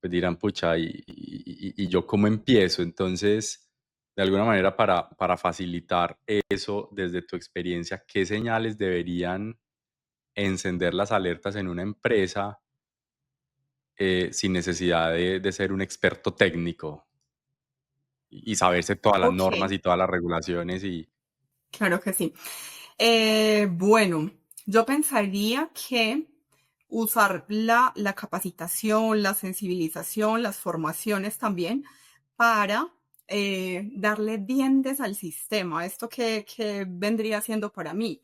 Speaker 2: pues dirán, pucha, ¿y yo cómo empiezo? Entonces, de alguna manera, para facilitar eso desde tu experiencia, ¿qué señales deberían encender las alertas en una empresa sin necesidad de ser un experto técnico? y saberse todas las
Speaker 1: Ok,
Speaker 2: normas y todas las regulaciones y...
Speaker 1: claro que sí. Bueno, yo pensaría que usar la capacitación, la sensibilización, las formaciones también para darle dientes al sistema. ¿Esto qué vendría siendo para mí?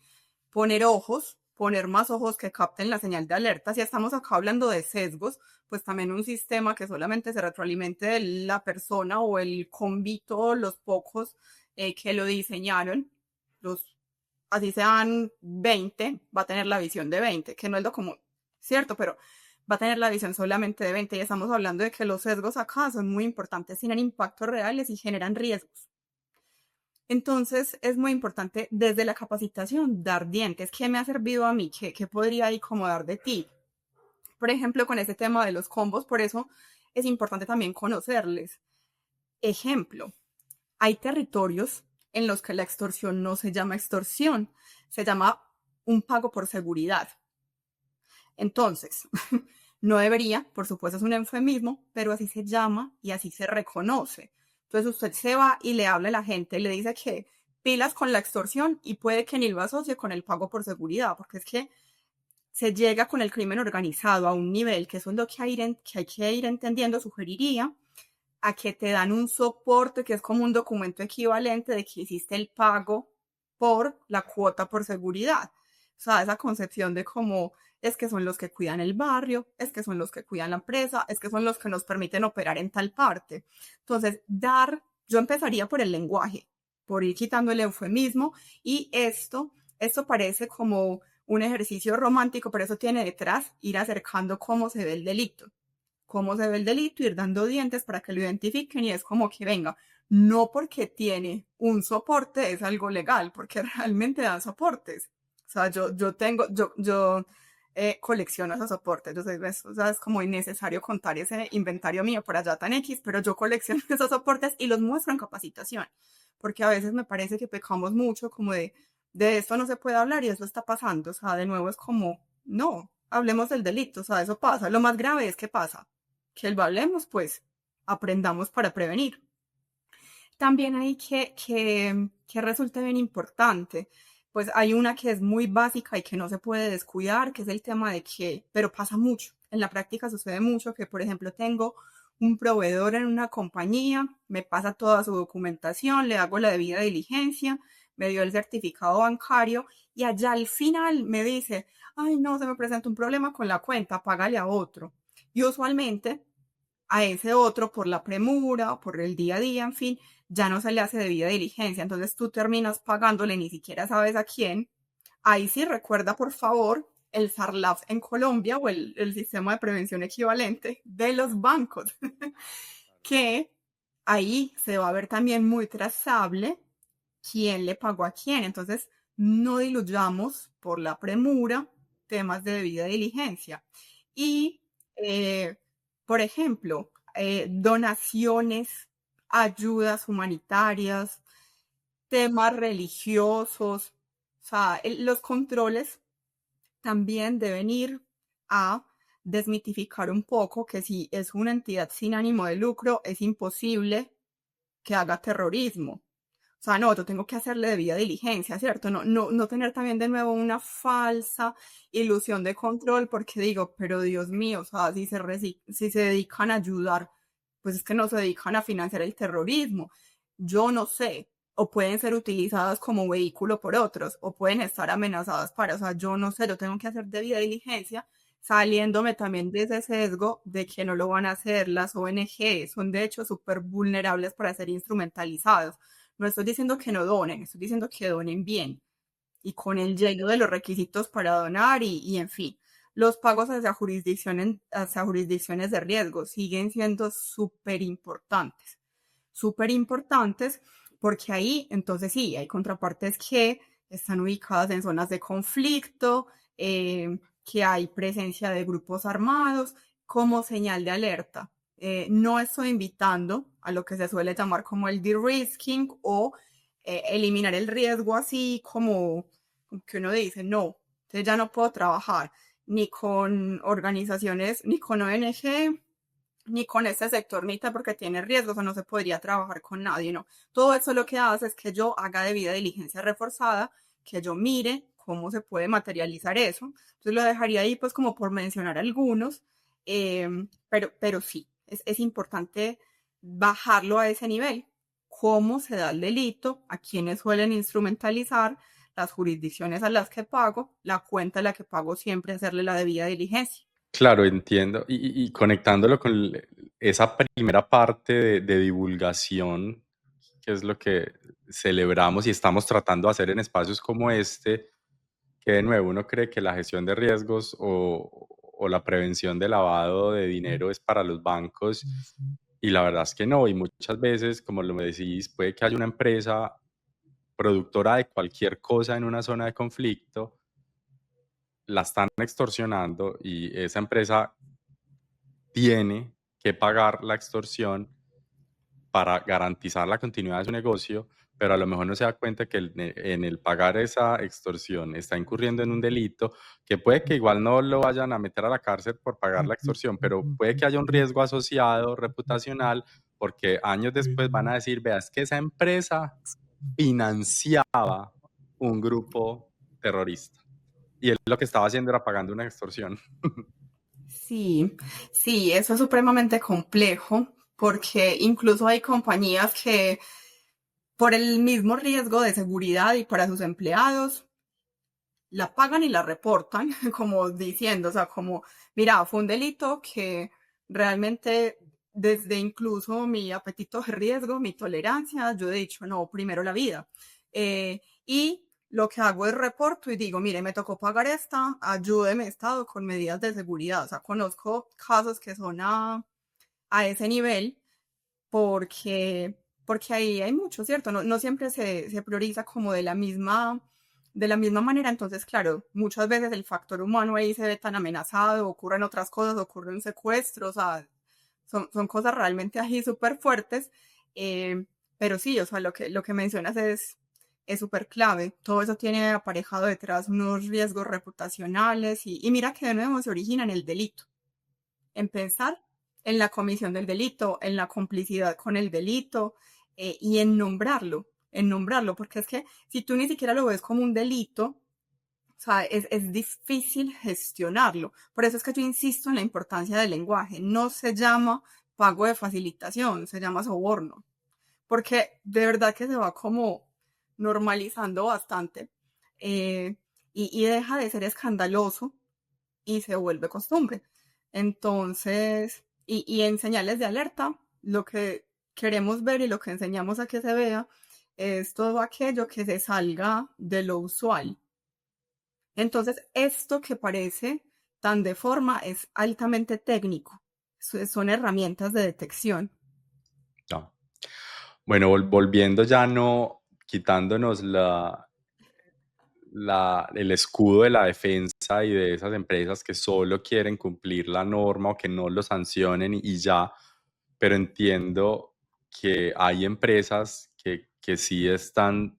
Speaker 1: Poner ojos, poner más ojos que capten la señal de alerta. Si estamos acá hablando de sesgos, pues también un sistema que solamente se retroalimente de la persona o el convito, los pocos que lo diseñaron, los así sean 20, va a tener la visión de 20, que no es lo común, ¿cierto? Pero va a tener la visión solamente de 20 y estamos hablando de que los sesgos acá son muy importantes, tienen impactos reales y generan riesgos. Entonces es muy importante desde la capacitación dar dientes. ¿Qué me ha servido a mí? ¿Qué podría ahí como dar de ti? Por ejemplo, con ese tema de los combos, por eso es importante también conocerles. Ejemplo, hay territorios en los que la extorsión no se llama extorsión, se llama un pago por seguridad. Entonces, no debería, por supuesto es un eufemismo, pero así se llama y así se reconoce. Entonces usted se va y le habla a la gente y le dice que pilas con la extorsión y puede que ni lo asocie con el pago por seguridad, porque es que se llega con el crimen organizado a un nivel que eso es lo que hay que ir entendiendo, sugeriría a que te dan un soporte que es como un documento equivalente de que hiciste el pago por la cuota por seguridad. O sea, esa concepción de cómo es que son los que cuidan el barrio, es que son los que cuidan la empresa, es que son los que nos permiten operar en tal parte. Entonces, yo empezaría por el lenguaje, por ir quitando el eufemismo y esto parece como un ejercicio romántico, pero eso tiene detrás ir acercando cómo se ve el delito, cómo se ve el delito, ir dando dientes para que lo identifiquen y es como que venga, no porque tiene un soporte es algo legal, porque realmente dan soportes. O sea, yo colecciono esos soportes, yo sé, o sea, es como innecesario contar ese inventario mío por allá tan X, pero yo colecciono esos soportes y los muestro en capacitación, porque a veces me parece que pecamos mucho como de esto no se puede hablar y eso está pasando, o sea, de nuevo es como, no, hablemos del delito, o sea, eso pasa, lo más grave es que pasa, que lo hablemos, pues aprendamos para prevenir. También hay que resulta bien importante, pues hay una que es muy básica y que no se puede descuidar, que es el tema de que, pero pasa mucho, en la práctica sucede mucho que, por ejemplo, tengo un proveedor en una compañía, me pasa toda su documentación, le hago la debida diligencia, me dio el certificado bancario y allá al final me dice, ay no, se me presenta un problema con la cuenta, págale a otro. Y usualmente a ese otro por la premura, por el día a día, en fin, ya no se le hace debida diligencia. Entonces tú terminas pagándole, ni siquiera sabes a quién. Ahí sí recuerda, por favor, el SARLAF en Colombia o el sistema de prevención equivalente de los bancos, que ahí se va a ver también muy trazable quién le pagó a quién. Entonces, no diluyamos por la premura temas de debida diligencia. Y, eh, por ejemplo, donaciones, ayudas humanitarias, temas religiosos, o sea, los controles también deben ir a desmitificar un poco que si es una entidad sin ánimo de lucro, es imposible que haga terrorismo. O sea, no, yo tengo que hacerle debida diligencia, ¿cierto? No tener también de nuevo una falsa ilusión de control, porque digo, pero Dios mío, o sea, si se dedican a ayudar, pues es que no se dedican a financiar el terrorismo. Yo no sé, o pueden ser utilizadas como vehículo por otros, o pueden estar amenazadas para, o sea, yo no sé, yo tengo que hacer debida diligencia, saliéndome también de ese sesgo de que no lo van a hacer las ONG, son de hecho súper vulnerables para ser instrumentalizados. No estoy diciendo que no donen, estoy diciendo que donen bien y con el lleno de los requisitos para donar y en fin. Los pagos hacia jurisdicciones de riesgo siguen siendo súper importantes porque ahí entonces sí, hay contrapartes que están ubicadas en zonas de conflicto, que hay presencia de grupos armados como señal de alerta. No estoy invitando a lo que se suele llamar como el de-risking o eliminar el riesgo así como que uno dice, no, entonces ya no puedo trabajar ni con organizaciones, ni con ONG, ni con este sector, ni porque tiene riesgos o no se podría trabajar con nadie, no. Todo eso lo que hace es que yo haga debida diligencia reforzada, que yo mire cómo se puede materializar eso. Entonces lo dejaría ahí pues como por mencionar algunos, pero sí, es importante bajarlo a ese nivel. Cómo se da el delito, a quienes suelen instrumentalizar, las jurisdicciones a las que pago, la cuenta a la que pago siempre hacerle la debida diligencia.
Speaker 2: Claro, entiendo. Y conectándolo con esa primera parte de divulgación, que es lo que celebramos y estamos tratando de hacer en espacios como este, que de nuevo uno cree que la gestión de riesgos o la prevención de lavado de dinero es para los bancos y la verdad es que no. Y muchas veces, como lo me decís, puede que haya una empresa productora de cualquier cosa en una zona de conflicto, la están extorsionando y esa empresa tiene que pagar la extorsión para garantizar la continuidad de su negocio, pero a lo mejor no se da cuenta que en el pagar esa extorsión está incurriendo en un delito que puede que igual no lo vayan a meter a la cárcel por pagar la extorsión, pero puede que haya un riesgo asociado reputacional porque años después van a decir, vea, es que esa empresa financiaba un grupo terrorista y él lo que estaba haciendo era pagando una extorsión.
Speaker 1: Sí, sí, eso es supremamente complejo porque incluso hay compañías que por el mismo riesgo de seguridad y para sus empleados la pagan y la reportan como diciendo, o sea, como, mira, fue un delito que realmente desde incluso mi apetito de riesgo, mi tolerancia, yo he dicho, no, primero la vida. Y lo que hago es reporto y digo, mire, me tocó pagar esta, ayúdeme Estado con medidas de seguridad. O sea, conozco casos que son a ese nivel porque ahí hay mucho, ¿cierto? No, no siempre se prioriza como de la misma manera, entonces, claro, muchas veces el factor humano ahí se ve tan amenazado, ocurren otras cosas, ocurren secuestros, o sea, son cosas realmente ahí súper fuertes, eh, pero sí, o sea, lo que mencionas es súper clave. Todo eso tiene aparejado detrás unos riesgos reputacionales y mira que de nuevo se origina en el delito. En pensar en la comisión del delito, en la complicidad con el delito y en nombrarlo, porque es que si tú ni siquiera lo ves como un delito, o sea, es difícil gestionarlo. Por eso es que yo insisto en la importancia del lenguaje. No se llama pago de facilitación, se llama soborno, porque de verdad que se va como normalizando bastante y deja de ser escandaloso y se vuelve costumbre. Entonces, y en señales de alerta, lo que queremos ver y lo que enseñamos a que se vea es todo aquello que se salga de lo usual. Entonces, esto que parece tan de forma es altamente técnico. Son herramientas de detección.
Speaker 2: No. Bueno, volviendo ya no, quitándonos el escudo de la defensa y de esas empresas que solo quieren cumplir la norma o que no lo sancionen y ya, pero entiendo que hay empresas que sí están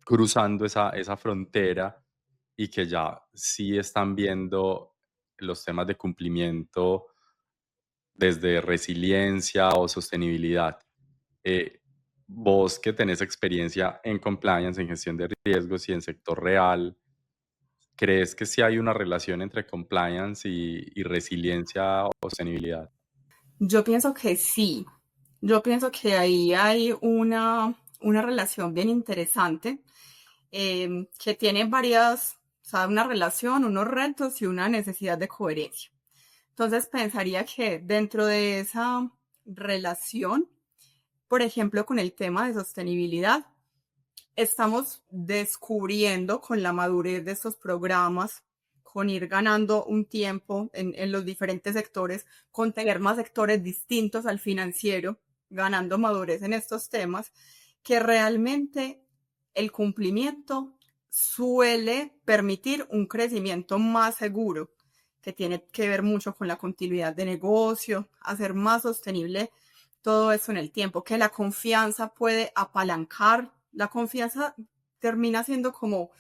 Speaker 2: cruzando esa frontera y que ya sí están viendo los temas de cumplimiento desde resiliencia o sostenibilidad. Eh, Vos que tenés experiencia en compliance, en gestión de riesgos y en sector real, ¿crees que sí hay una relación entre compliance y resiliencia o sostenibilidad?
Speaker 1: Yo pienso que sí. Yo pienso que ahí hay una relación bien interesante que tiene varias, o sea, una relación, unos retos y una necesidad de coherencia. Entonces pensaría que dentro de esa relación, por ejemplo, con el tema de sostenibilidad, estamos descubriendo con la madurez de estos programas, con ir ganando un tiempo en los diferentes sectores, con tener más sectores distintos al financiero, ganando madurez en estos temas, que realmente el cumplimiento suele permitir un crecimiento más seguro, que tiene que ver mucho con la continuidad de negocio, hacer más sostenible todo eso en el tiempo, que la confianza puede apalancar, la confianza termina siendo como,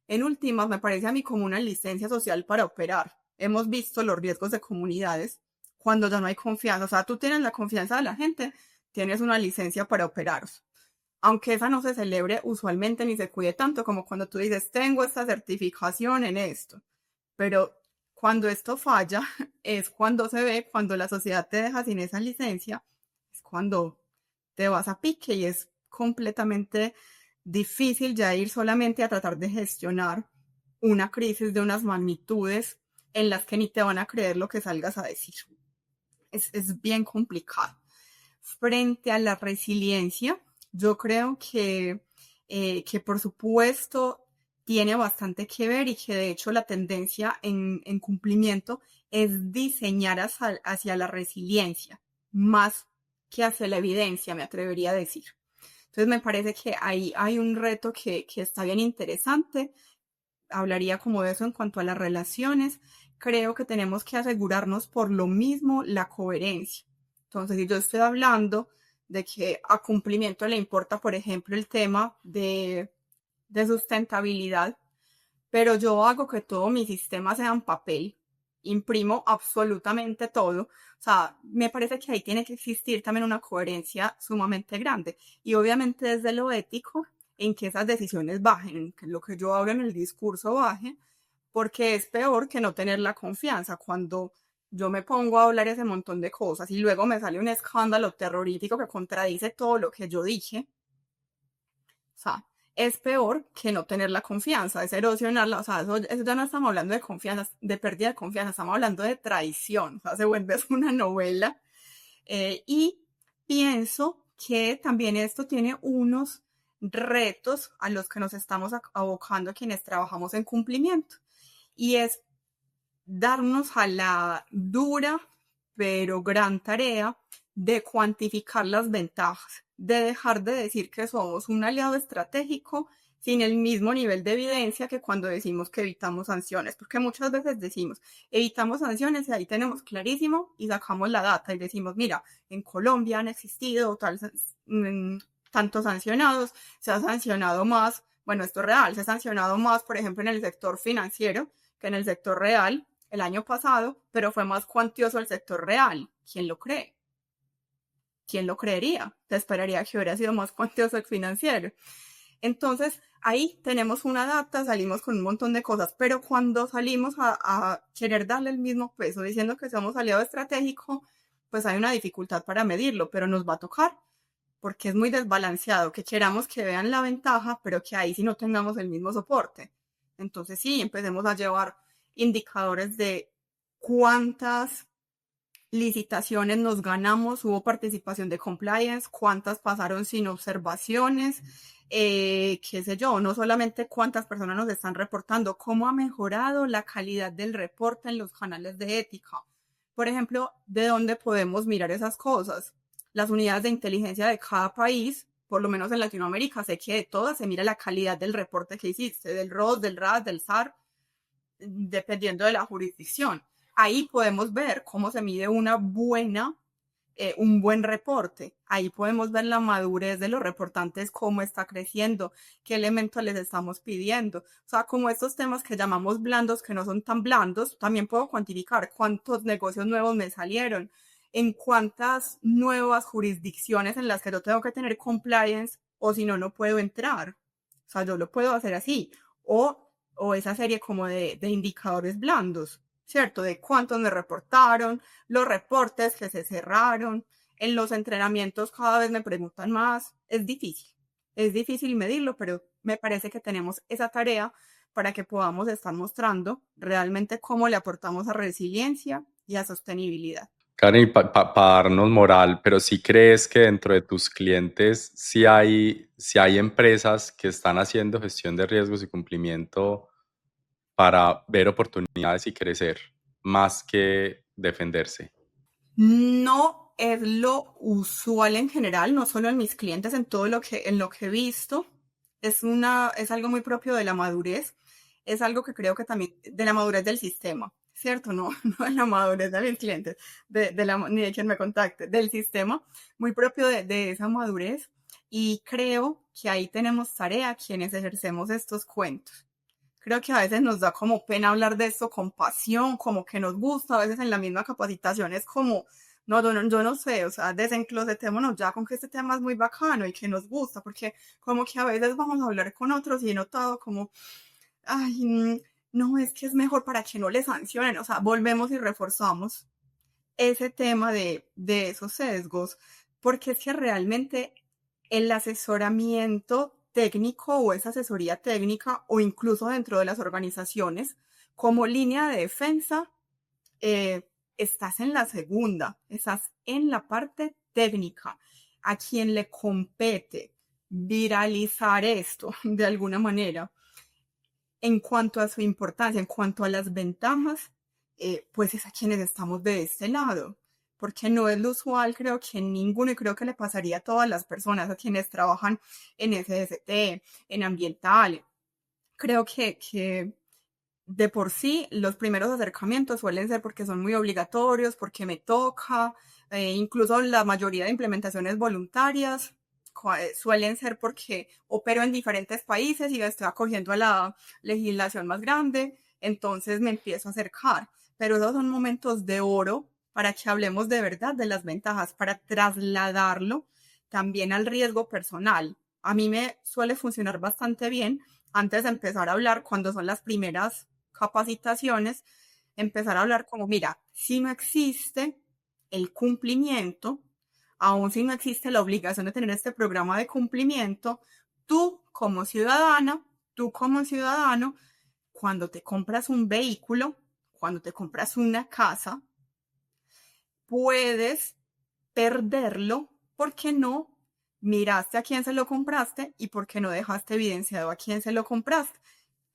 Speaker 1: en últimas, me parece a mí como una licencia social para operar. Hemos visto los riesgos de comunidades cuando ya no hay confianza. O sea, tú tienes la confianza de la gente, tienes una licencia para operaros. Aunque esa no se celebre usualmente ni se cuide tanto como cuando tú dices, tengo esta certificación en esto. Pero cuando esto falla, es cuando se ve, cuando la sociedad te deja sin esa licencia, es cuando te vas a pique y es completamente difícil ya ir solamente a tratar de gestionar una crisis de unas magnitudes en las que ni te van a creer lo que salgas a decir. Es bien complicado. Frente a la resiliencia, yo creo que por supuesto tiene bastante que ver y que de hecho la tendencia en cumplimiento es diseñar hacia la resiliencia, más que hacia la evidencia, me atrevería a decir. Entonces me parece que ahí hay un reto que está bien interesante. Hablaría como de eso en cuanto a las relaciones. Creo que tenemos que asegurarnos por lo mismo la coherencia. Entonces, si yo estoy hablando de que a cumplimiento le importa, por ejemplo, el tema de sustentabilidad, pero yo hago que todo mi sistema sea en papel, imprimo absolutamente todo. O sea, me parece que ahí tiene que existir también una coherencia sumamente grande. Y obviamente desde lo ético, en que esas decisiones bajen, en que lo que yo hablo en el discurso baje, porque es peor que no tener la confianza cuando yo me pongo a hablar ese montón de cosas y luego me sale un escándalo terrorífico que contradice todo lo que yo dije. O sea, es peor que no tener la confianza, es erosionarla. O sea, eso ya no estamos hablando de confianza, de pérdida de confianza, estamos hablando de traición. O sea, se vuelve una novela. Y pienso que también esto tiene unos retos a los que nos estamos abocando quienes trabajamos en cumplimiento. Y es darnos a la dura pero gran tarea de cuantificar las ventajas, de dejar de decir que somos un aliado estratégico sin el mismo nivel de evidencia que cuando decimos que evitamos sanciones, porque muchas veces decimos, evitamos sanciones y ahí tenemos clarísimo y sacamos la data y decimos, mira, en Colombia han existido tantos sancionados, se ha sancionado más, bueno, esto es real, se ha sancionado más, por ejemplo, en el sector financiero que en el sector real el año pasado, pero fue más cuantioso el sector real. ¿Quién lo cree? ¿Quién lo creería? Se esperaría que hubiera sido más cuantioso el financiero. Entonces, ahí tenemos una data, salimos con un montón de cosas, pero cuando salimos a querer darle el mismo peso diciendo que somos aliado estratégico, pues hay una dificultad para medirlo, pero nos va a tocar, porque es muy desbalanceado, que queramos que vean la ventaja, pero que ahí sí no tengamos el mismo soporte. Entonces sí, empecemos a llevar indicadores de cuántas licitaciones nos ganamos, hubo participación de compliance, cuántas pasaron sin observaciones, qué sé yo, no solamente cuántas personas nos están reportando, cómo ha mejorado la calidad del reporte en los canales de ética. Por ejemplo, ¿de dónde podemos mirar esas cosas? Las unidades de inteligencia de cada país, por lo menos en Latinoamérica, sé que de todas se mira la calidad del reporte que hiciste, del ROS, del RAS, del SAR, dependiendo de la jurisdicción. Ahí podemos ver cómo se mide un buen reporte. Ahí podemos ver la madurez de los reportantes, cómo está creciendo, qué elementos les estamos pidiendo. O sea, como estos temas que llamamos blandos, que no son tan blandos, también puedo cuantificar cuántos negocios nuevos me salieron, en cuántas nuevas jurisdicciones en las que yo tengo que tener compliance o si no, no puedo entrar. O sea, yo lo puedo hacer así. O esa serie como de indicadores blandos, ¿cierto? De cuántos me reportaron, los reportes que se cerraron, en los entrenamientos cada vez me preguntan más. Es difícil medirlo, pero me parece que tenemos esa tarea para que podamos estar mostrando realmente cómo le aportamos a resiliencia y a sostenibilidad.
Speaker 2: Karen, para darnos moral, pero ¿sí crees que dentro de tus clientes sí hay empresas que están haciendo gestión de riesgos y cumplimiento para ver oportunidades y crecer más que defenderse?
Speaker 1: No es lo usual en general, no solo en mis clientes, en lo que he visto. Es algo muy propio de la madurez. Es algo que creo que también, de la madurez del sistema, ¿cierto? No, no de la madurez de mis clientes, ni de quien me contacte, del sistema, muy propio de esa madurez. Y creo que ahí tenemos tarea quienes ejercemos estos cuentos. Creo que a veces nos da como pena hablar de esto con pasión, como que nos gusta, a veces en la misma capacitación es como, no, yo no sé, o sea, desenclosetémonos ya con que este tema es muy bacano y que nos gusta, porque como que a veces vamos a hablar con otros y he notado como, ay, no, es que es mejor para que no le sancionen, o sea, volvemos y reforzamos ese tema de esos sesgos, porque es que realmente el asesoramiento técnico o esa asesoría técnica o incluso dentro de las organizaciones, como línea de defensa, eh, estás en la segunda, estás en la parte técnica, a quien le compete viralizar esto de alguna manera en cuanto a su importancia, en cuanto a las ventajas, pues es a quienes estamos de este lado, porque no es lo usual, creo que ninguno, y creo que le pasaría a todas las personas a quienes trabajan en SST, en ambiental. Creo que de por sí los primeros acercamientos suelen ser porque son muy obligatorios, porque me toca, incluso la mayoría de implementaciones voluntarias suelen ser porque opero en diferentes países y estoy acogiendo a la legislación más grande, entonces me empiezo a acercar. Pero esos son momentos de oro para que hablemos de verdad de las ventajas, para trasladarlo también al riesgo personal. A mí me suele funcionar bastante bien antes de empezar a hablar cuando son las primeras capacitaciones, empezar a hablar como, mira, si no existe el cumplimiento, aún si no existe la obligación de tener este programa de cumplimiento, tú como ciudadana, tú como ciudadano, cuando te compras un vehículo, cuando te compras una casa, puedes perderlo porque no miraste a quién se lo compraste y porque no dejaste evidenciado a quién se lo compraste.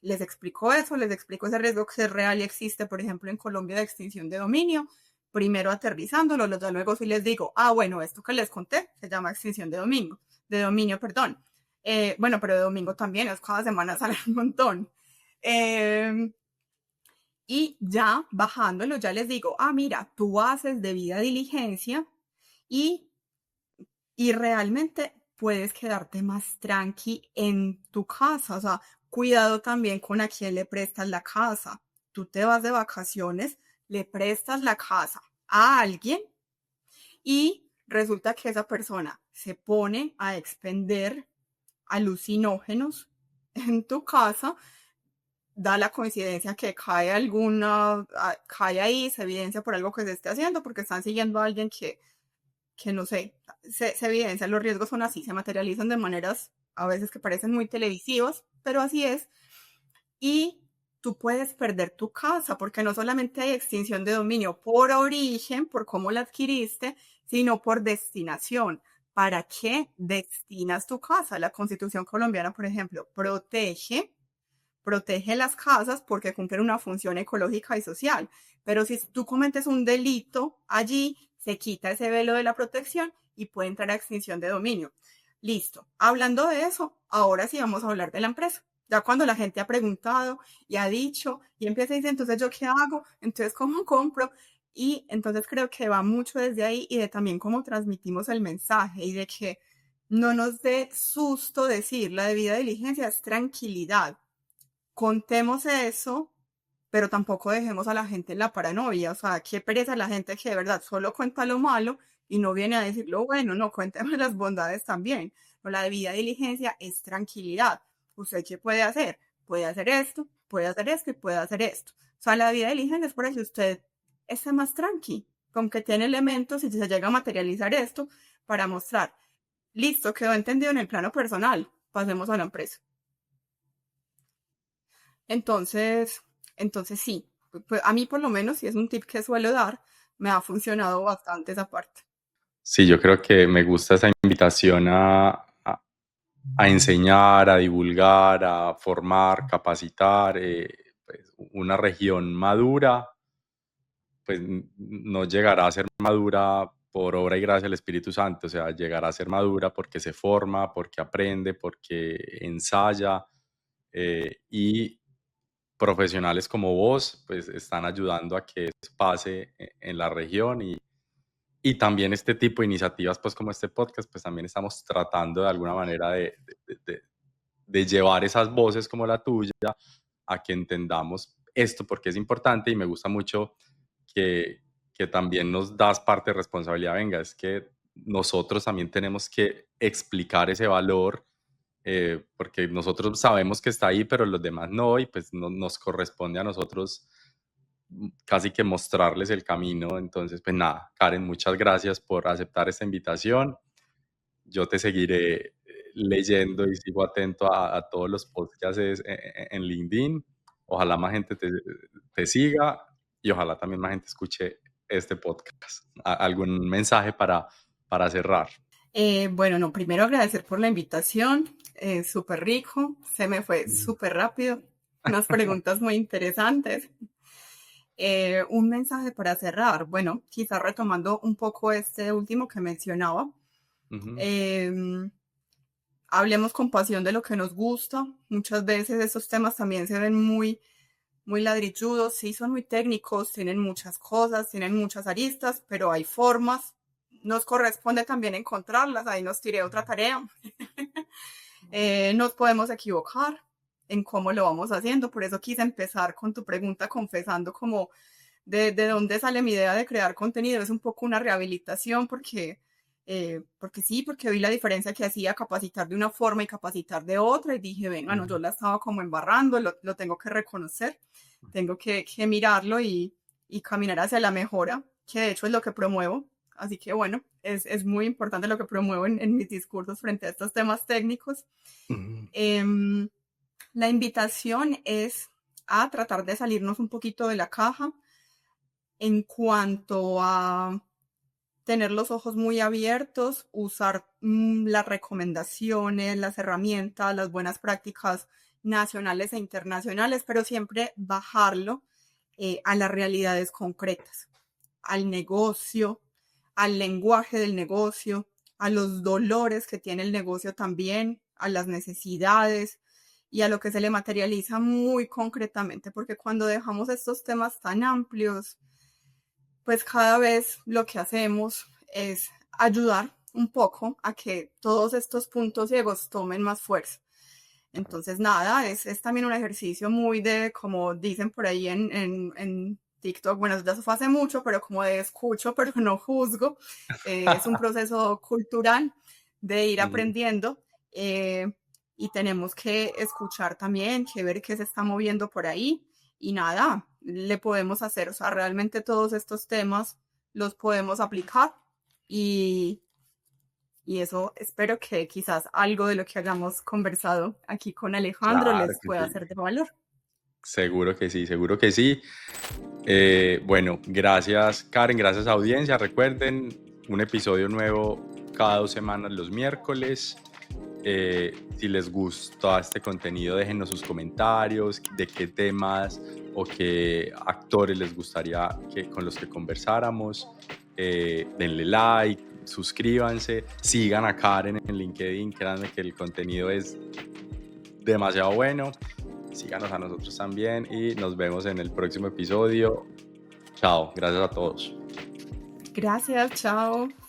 Speaker 1: Les explico eso, les explico ese riesgo que es real y existe, por ejemplo, en Colombia de extinción de dominio. Primero aterrizándolo, ya luego sí les digo, bueno, esto que les conté se llama extinción de dominio, perdón. Bueno, pero de domingo también, es cada semana sale un montón. Y ya bajándolo, ya les digo, mira, tú haces debida diligencia y realmente puedes quedarte más tranqui en tu casa. O sea, cuidado también con a quién le prestas la casa. Tú te vas de vacaciones, le prestas la casa a alguien y resulta que esa persona se pone a expender alucinógenos en tu casa. Da la coincidencia que cae ahí, se evidencia por algo que se esté haciendo, porque están siguiendo a alguien que no sé, se evidencia, los riesgos son así, se materializan de maneras a veces que parecen muy televisivas, pero así es. Y tú puedes perder tu casa, porque no solamente hay extinción de dominio por origen, por cómo la adquiriste, sino por destinación. ¿Para qué destinas tu casa? La Constitución colombiana, por ejemplo, protege las casas porque cumplen una función ecológica y social. Pero si tú cometes un delito allí, se quita ese velo de la protección y puede entrar a extinción de dominio. Listo. Hablando de eso, ahora sí vamos a hablar de la empresa. Ya cuando la gente ha preguntado y ha dicho y empieza a decir, entonces yo qué hago, entonces cómo compro. Y entonces creo que va mucho desde ahí y de también cómo transmitimos el mensaje y de que no nos dé susto decir la debida diligencia es tranquilidad. Contemos eso, pero tampoco dejemos a la gente en la paranoia. O sea, qué pereza la gente que de verdad solo cuenta lo malo y no viene a decir lo bueno, no, cuénteme las bondades también. No, la debida diligencia es tranquilidad. ¿Usted qué puede hacer? Puede hacer esto, puede hacer esto y puede hacer esto. O sea, la debida diligencia es para que usted esté más tranqui, con que tiene elementos y se llega a materializar esto para mostrar. Listo, quedó entendido en el plano personal. Pasemos a la empresa. Entonces, entonces sí, pues a mí por lo menos, si es un tip que suelo dar, me ha funcionado bastante esa parte.
Speaker 2: Sí, yo creo que me gusta esa invitación a enseñar, a divulgar, a formar, capacitar. Pues, una región madura, pues no llegará a ser madura por obra y gracia del Espíritu Santo, o sea, llegará a ser madura porque se forma, porque aprende, porque ensaya, y profesionales como vos, pues están ayudando a que eso pase en la región y también este tipo de iniciativas, pues como este podcast, pues también estamos tratando de alguna manera de llevar esas voces como la tuya a que entendamos esto porque es importante y me gusta mucho que también nos das parte de responsabilidad. Venga, es que nosotros también tenemos que explicar ese valor porque nosotros sabemos que está ahí, pero los demás no, y pues nos corresponde a nosotros casi que mostrarles el camino. Entonces, pues nada, Karen, muchas gracias por aceptar esta invitación. Yo te seguiré leyendo y sigo atento a todos los podcasts en LinkedIn. Ojalá más gente te siga y ojalá también más gente escuche este podcast. ¿Algún mensaje para cerrar?
Speaker 1: Bueno, no, primero agradecer por la invitación, súper rico, se me fue
Speaker 2: Mm.
Speaker 1: súper rápido, unas preguntas muy interesantes. Un mensaje para cerrar, bueno, quizás retomando un poco este último que mencionaba,
Speaker 2: Ujú,
Speaker 1: eh, hablemos con pasión de lo que nos gusta. Muchas veces estos temas también se ven muy ladrilludos, sí son muy técnicos, tienen muchas cosas, tienen muchas aristas, pero hay formas. Nos corresponde también encontrarlas, ahí nos tiré otra tarea. Nos podemos equivocar en cómo lo vamos haciendo, por eso quise empezar con tu pregunta confesando como de dónde sale mi idea de crear contenido. Es un poco una rehabilitación porque sí, porque vi la diferencia que hacía capacitar de una forma y capacitar de otra y dije, venga, no, yo la estaba como embarrando, lo tengo que reconocer, tengo que mirarlo y caminar hacia la mejora, que de hecho es lo que promuevo. Así que bueno, es muy importante lo que promuevo en mis discursos frente a estos temas técnicos.
Speaker 2: ujú,
Speaker 1: Em, la invitación es a tratar de salirnos un poquito de la caja en cuanto a tener los ojos muy abiertos, usar las recomendaciones, las herramientas, las buenas prácticas nacionales e internacionales, pero siempre bajarlo a las realidades concretas, al negocio, al lenguaje del negocio, a los dolores que tiene el negocio también, a las necesidades y a lo que se le materializa muy concretamente, porque cuando dejamos estos temas tan amplios, pues cada vez lo que hacemos es ayudar un poco a que todos estos puntos ciegos tomen más fuerza. Entonces, nada, es también un ejercicio muy de, como dicen por ahí en TikTok, bueno, ya se fue hace mucho, pero como de escucho, pero no juzgo. Es un proceso cultural de ir
Speaker 2: ujú.
Speaker 1: aprendiendo y tenemos que escuchar también, que ver qué se está moviendo por ahí y nada, le podemos hacer, o sea, realmente todos estos temas los podemos aplicar y, y eso espero que quizás algo de lo que hayamos conversado aquí con Alejandro
Speaker 2: Claro
Speaker 1: les
Speaker 2: que
Speaker 1: pueda
Speaker 2: sí.
Speaker 1: ser de valor.
Speaker 2: Seguro que sí, seguro que sí. Bueno, gracias Karen, gracias audiencia. Recuerden, un episodio nuevo cada 2 semanas los miércoles. Si les gusta este contenido, déjenos sus comentarios de qué temas o qué actores les gustaría con los que conversáramos. Denle like, suscríbanse, sigan a Karen en LinkedIn, créanme que el contenido es demasiado bueno. Síganos a nosotros también y nos vemos en el próximo episodio. Chao, gracias a todos.
Speaker 1: Gracias, chao.